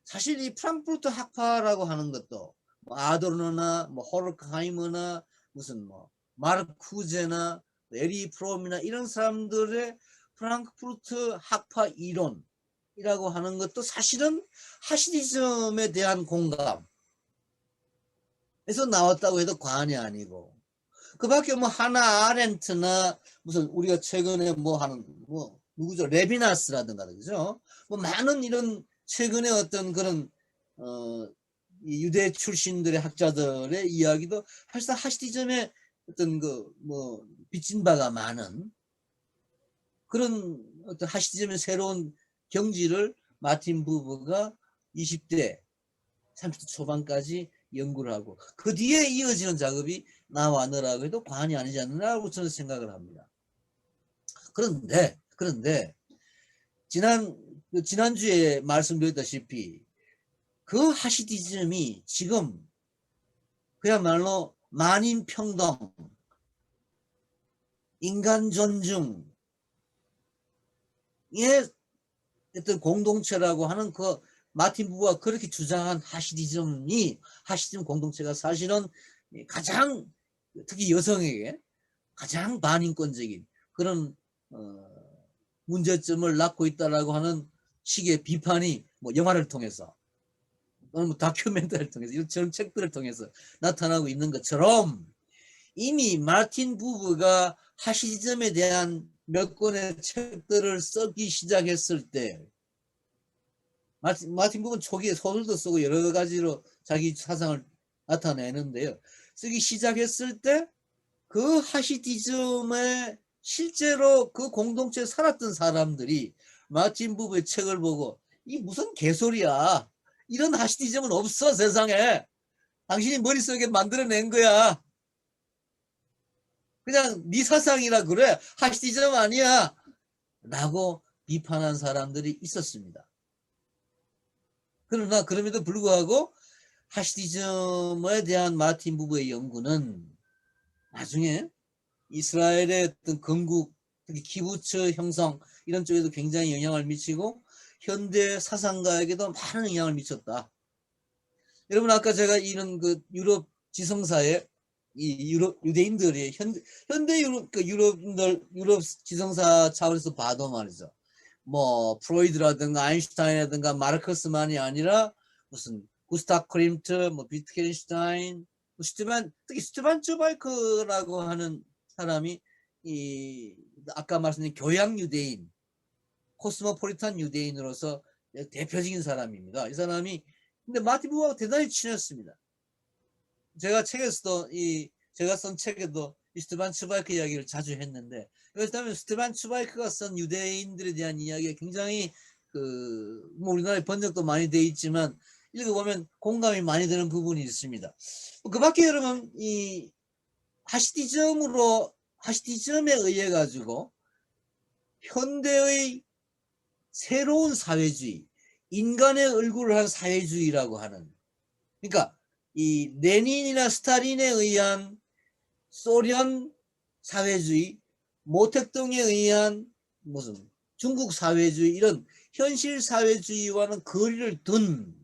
A: 사실 이 프랑크푸르트 학파라고 하는 것도 뭐 아도르너나 뭐 호르크하이머나 무슨 뭐 마르쿠제나 에리 프롬이나 이런 사람들의 프랑크푸르트 학파 이론이라고 하는 것도 사실은 하시디즘에 대한 공감에서 나왔다고 해도 과언이 아니고, 그 밖에 뭐 하나 아렌트나 무슨 우리가 최근에 뭐 하는 뭐 누구죠? 레비나스라든가 그죠? 뭐 많은 이런 최근에 어떤 그런 이 유대 출신들의 학자들의 이야기도 사실상 하시디즘의 어떤 그 뭐 빚진 바가 많은 그런 어떤 하시디즘의 새로운 경지를 마틴 부부가 20대 30대 초반까지 연구를 하고 그 뒤에 이어지는 작업이 나와 너라고 해도 과언이 아니지 않느냐고 저는 생각을 합니다. 그런데 지난주에 말씀드렸다시피 그 하시디즘이 지금 그야말로 만인 평등, 인간 존중의 어떤 공동체라고 하는 그 마틴 부부가 그렇게 주장한 하시디즘 공동체가 사실은 가장 특히 여성에게 가장 반인권적인 그런 문제점을 낳고 있다라고 하는 식의 비판이 뭐 영화를 통해서 또는 뭐 다큐멘터리를 통해서 이런 책들을 통해서 나타나고 있는 것처럼 이미 마틴 부부가 하시디즘에 대한 몇 권의 책들을 쓰기 시작했을 때 마틴 부부는 초기에 소설도 쓰고 여러 가지로 자기 사상을 나타내는데요. 쓰기 시작했을 때 그 하시디즘에 실제로 그 공동체에 살았던 사람들이 마틴 부부의 책을 보고 이 무슨 개소리야. 이런 하시디즘은 없어 세상에. 당신이 머릿속에 만들어낸 거야. 그냥 네 사상이라 그래. 하시디즘 아니야. 라고 비판한 사람들이 있었습니다. 그러나 그럼에도 불구하고 하시디즘에 대한 마틴 부부의 연구는 나중에 이스라엘의 어떤 건국, 특히 키부츠 형성 이런 쪽에도 굉장히 영향을 미치고 현대 사상가에게도 많은 영향을 미쳤다. 여러분 아까 제가 이런 그 유럽 지성사에 이 유대인들이 현대 유럽 지성사 차원에서 봐도 말이죠. 뭐 프로이드라든가 아인슈타인이라든가 마르크스만이 아니라 무슨 구스타프 클림트, 뭐 비트겐슈타인, 특히 스티반 츠바이크라고 하는 사람이 이 아까 말씀드린 교양 유대인, 코스모폴리탄 유대인으로서 대표적인 사람입니다. 이 사람이 근데 마틴 부부하고 대단히 친했습니다. 제가 책에서도 제가 쓴 책에도 스티반 츠바이크 이야기를 자주 했는데 왜냐하면 스티반 츠바이크가 쓴 유대인들에 대한 이야기가 굉장히 뭐 우리나라에 번역도 많이 돼 있지만 읽어보면 공감이 많이 되는 부분이 있습니다. 그 밖에 여러분 이 하시디즘에 의해 가지고 현대의 새로운 사회주의, 인간의 얼굴을 한 사회주의라고 하는 그러니까 이 레닌이나 스탈린에 의한 소련 사회주의, 모택동에 의한 무슨 중국 사회주의 이런 현실 사회주의와는 거리를 둔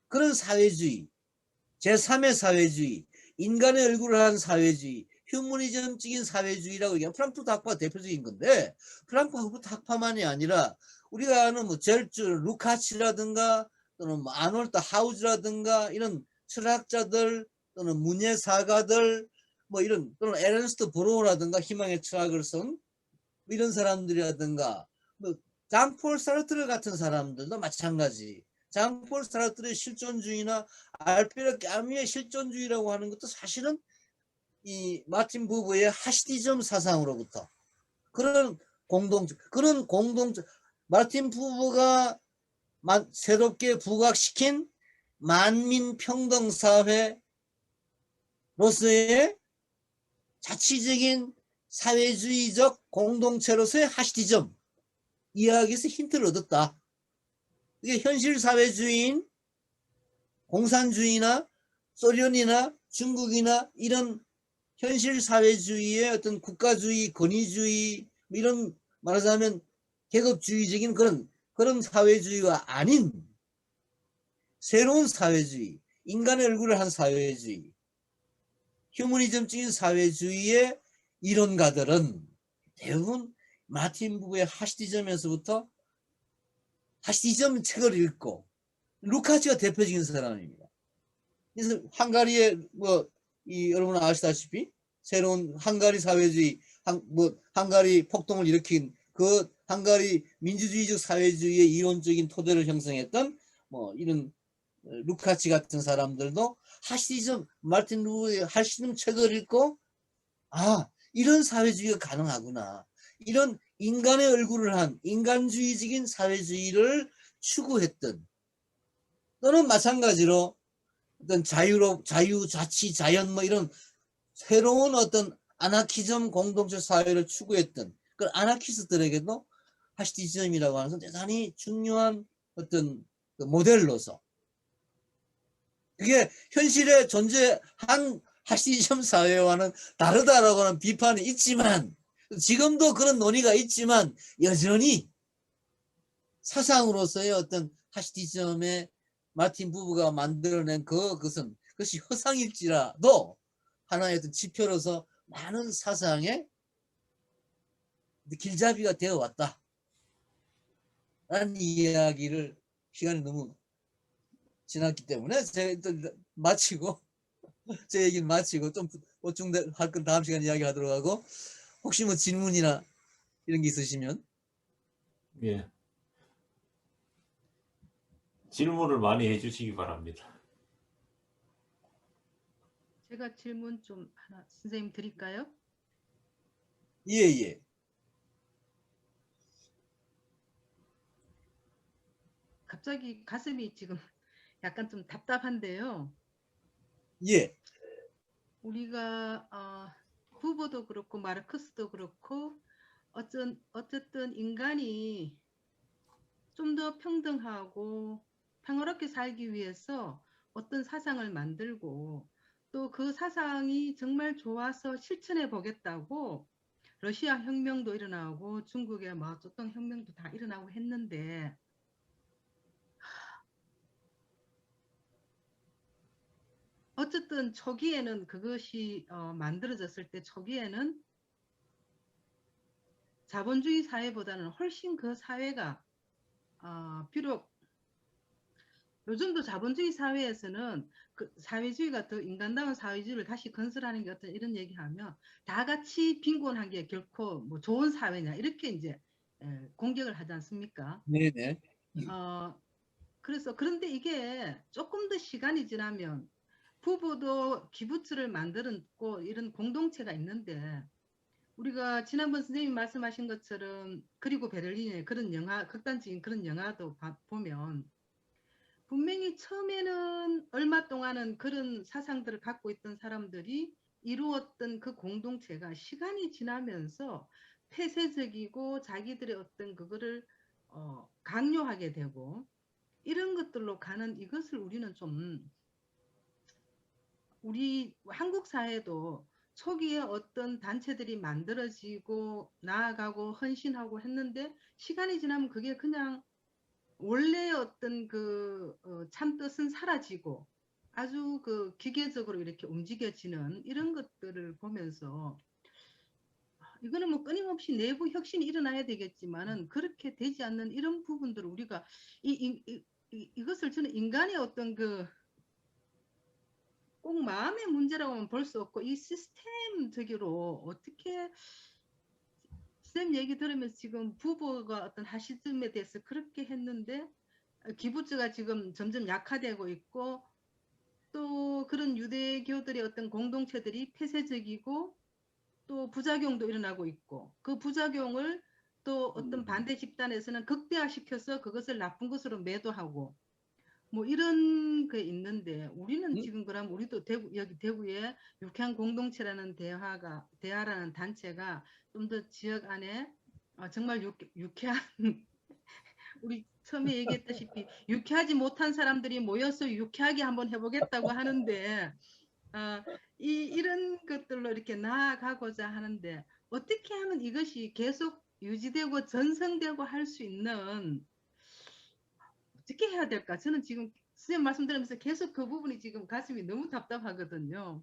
A: 그런 사회주의, 제3의 사회주의, 인간의 얼굴을 한 사회주의, 휴머니즘적인 사회주의라고 얘기하면 프랑크푸르트 학파가 대표적인 건데 프랑크푸르트 학파만이 아니라 우리가 아는 뭐 젤츠, 루카치라든가 또는 뭐 아놀드 하우즈라든가 이런 철학자들 또는 문예사가들 뭐 이런 또는 에른스트 브로우라든가 희망의 철학을 쓴 이런 사람들이라든가 뭐 장폴 사르트르 같은 사람들도 마찬가지. 장폴 사르트르의 실존주의나 알베르 까뮈의 실존주의라고 하는 것도 사실은 이 마틴 부부의 하시디즘 사상으로부터 그런 공동체 마틴 부부가 새롭게 부각시킨 만민평등사회로서의 자치적인 사회주의적 공동체로서의 하시디즘 이야기에서 힌트를 얻었다. 이게 현실 사회주의인 공산주의나 소련이나 중국이나 이런 현실 사회주의의 어떤 국가주의, 권위주의 이런 말하자면 계급주의적인 그런 사회주의가 아닌 새로운 사회주의, 인간의 얼굴을 한 사회주의, 휴머니즘적인 사회주의의 이론가들은 대부분 마틴 부부의 하시디즘에서부터 하시디즘 책을 읽고 루카치가 대표적인 사람입니다. 그래서 헝가리의 여러분 아시다시피 새로운 헝가리 사회주의, 헝가리 폭동을 일으킨 그 헝가리 민주주의적 사회주의의 이론적인 토대를 형성했던 뭐 이런 루카치 같은 사람들도 마틴 루의 하시디즘 책을 읽고 이런 사회주의가 가능하구나. 이런 인간의 얼굴을 한 인간주의적인 사회주의를 추구했던 또는 마찬가지로 어떤 자유, 자치, 자연 뭐 이런 새로운 어떤 아나키즘 공동체 사회를 추구했던 그 아나키스트들에게도 하시디즘이라고 하는 건 대단히 중요한 어떤 그 모델로서 그게 현실에 존재한 하시디즘 사회와는 다르다라고 하는 비판이 있지만 지금도 그런 논의가 있지만 여전히 사상으로서의 어떤 하시디즘의 마틴 부부가 만들어낸 그것이 허상일지라도 하나의 어떤 지표로서 많은 사상의 길잡이가 되어 왔다. 라는 이야기를 시간이 너무 지났기 때문에 제가 또 마치고 제 얘기는 마치고 좀 보충할 건 다음 시간에 이야기하도록 하고 혹시 뭐 질문이나 이런 게 있으시면
B: 예. 질문을 많이 해주시기 바랍니다.
C: 제가 질문 좀 하나 선생님 드릴까요?
A: 예.
C: 갑자기 가슴이 지금 약간 좀 답답한데요.
A: 예.
C: 우리가 부부도 그렇고 마르크스도 그렇고 어쨌든 인간이 좀 더 평등하고 평화롭게 살기 위해서 어떤 사상을 만들고 또 그 사상이 정말 좋아서 실천해 보겠다고 러시아 혁명도 일어나고 중국의 마오쩌둥 혁명도 다 일어나고 했는데 어쨌든 초기에는 그것이 만들어졌을 때 초기에는 자본주의 사회보다는 훨씬 그 사회가 비록 요즘도 자본주의 사회에서는 그 사회주의가 더 인간다운 사회주의를 다시 건설하는 게 어떤 이런 얘기하면 다 같이 빈곤한 게 결코 뭐 좋은 사회냐 이렇게 이제 공격을 하지 않습니까?
A: 네네.
C: 그래서 그런데 이게 조금 더 시간이 지나면 부부도 기부츠를 만들었고 이런 공동체가 있는데 우리가 지난번 선생님이 말씀하신 것처럼 그리고 베를린의 그런 영화 극단적인 그런 영화도 보면 분명히 처음에는 얼마 동안은 그런 사상들을 갖고 있던 사람들이 이루었던 그 공동체가 시간이 지나면서 폐쇄적이고 자기들의 어떤 그거를 강요하게 되고 이런 것들로 가는 이것을 우리는 좀 우리 한국 사회도 초기에 어떤 단체들이 만들어지고 나아가고 헌신하고 했는데 시간이 지나면 그게 그냥 원래 어떤 그 참뜻은 사라지고 아주 그 기계적으로 이렇게 움직여지는 이런 것들을 보면서 이거는 뭐 끊임없이 내부 혁신이 일어나야 되겠지만은 그렇게 되지 않는 이런 부분들을 우리가 이것을 저는 인간의 어떤 그 꼭 마음의 문제라고는 볼 수 없고 이 시스템적으로 어떻게 쌤 얘기 들으면서 지금 부부가 어떤 하시즘에 대해서 그렇게 했는데 기부주가 지금 점점 약화되고 있고 또 그런 유대교들의 어떤 공동체들이 폐쇄적이고 또 부작용도 일어나고 있고 그 부작용을 또 어떤 반대 집단에서는 극대화시켜서 그것을 나쁜 것으로 매도하고 뭐 이런 게 있는데 우리는 지금 그럼 우리도 여기 대구에 유쾌한 공동체라는 대화라는 단체가 좀 더 지역 안에 정말 유쾌한 우리 처음에 얘기했다시피 유쾌하지 못한 사람들이 모여서 유쾌하게 한번 해보겠다고 하는데 이런 것들로 이렇게 나아가고자 하는데 어떻게 하면 이것이 계속 유지되고 전성되고 할 수 있는 어떻게 해야 될까? 저는 지금 선생님 말씀 들으면서 계속 그 부분이 지금 가슴이 너무 답답하거든요.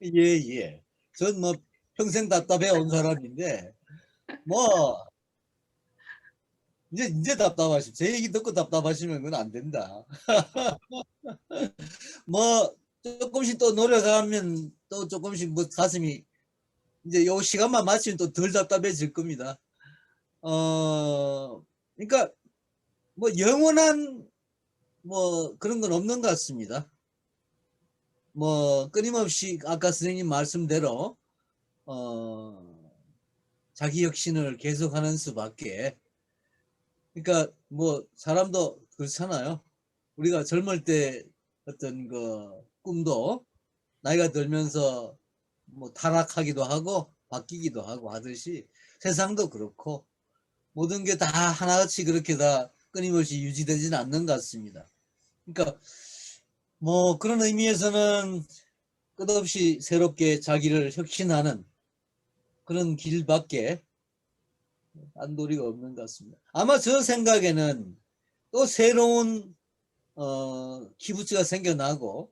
A: 예. 전 뭐 평생 답답해 온 사람인데 뭐 이제 답답하시. 제 얘기 듣고 답답하시면 그건 안 된다. 뭐 조금씩 또 노력하면 또 조금씩 뭐 가슴이 이제 요 시간만 맞추면 또 덜 답답해질 겁니다. 그러니까 뭐 영원한 뭐 그런 건 없는 것 같습니다. 뭐 끊임없이 아까 선생님 말씀대로 자기 혁신을 계속하는 수밖에. 그러니까 뭐 사람도 그렇잖아요. 우리가 젊을 때 어떤 그 꿈도 나이가 들면서 뭐 타락하기도 하고 바뀌기도 하고 하듯이 세상도 그렇고 모든 게 다 하나같이 그렇게 다 끊임없이 유지되지는 않는 것 같습니다. 그러니까 뭐 그런 의미에서는 끝없이 새롭게 자기를 혁신하는 그런 길밖에 딴 도리가 없는 것 같습니다. 아마 저 생각에는 또 새로운 키부츠가 생겨나고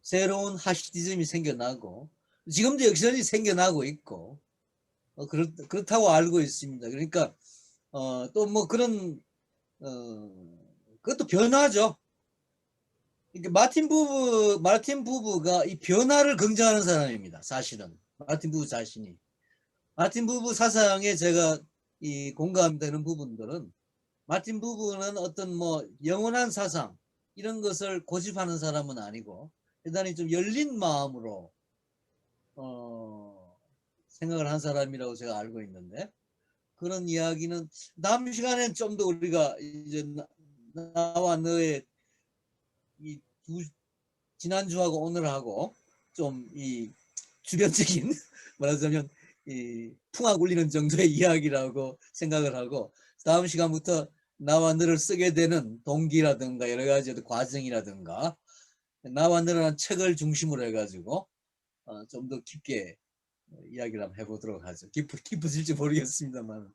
A: 새로운 하시디즘이 생겨나고 지금도 역시 생겨나고 있고 그렇다고 알고 있습니다. 그러니까 또 뭐 그런 그것도 변화죠. 그러니까 마틴 부부가 이 변화를 긍정하는 사람입니다. 사실은 마틴 부부 자신이 마틴 부부 사상에 제가 이 공감되는 부분들은 마틴 부부는 어떤 뭐 영원한 사상 이런 것을 고집하는 사람은 아니고 대단히 좀 열린 마음으로 생각을 한 사람이라고 제가 알고 있는데 그런 이야기는 다음 시간에 좀 더 우리가 이제 나와 너의 이 지난주하고 오늘하고 좀 이 주변적인 말하자면 이 풍악 울리는 정도의 이야기라고 생각을 하고 다음 시간부터 나와 너를 쓰게 되는 동기라든가 여러 가지 과정이라든가 나와 너라는 책을 중심으로 해가지고 좀 더 깊게 이야기를 한번 해보도록 하죠. 깊어질지 모르겠습니다만.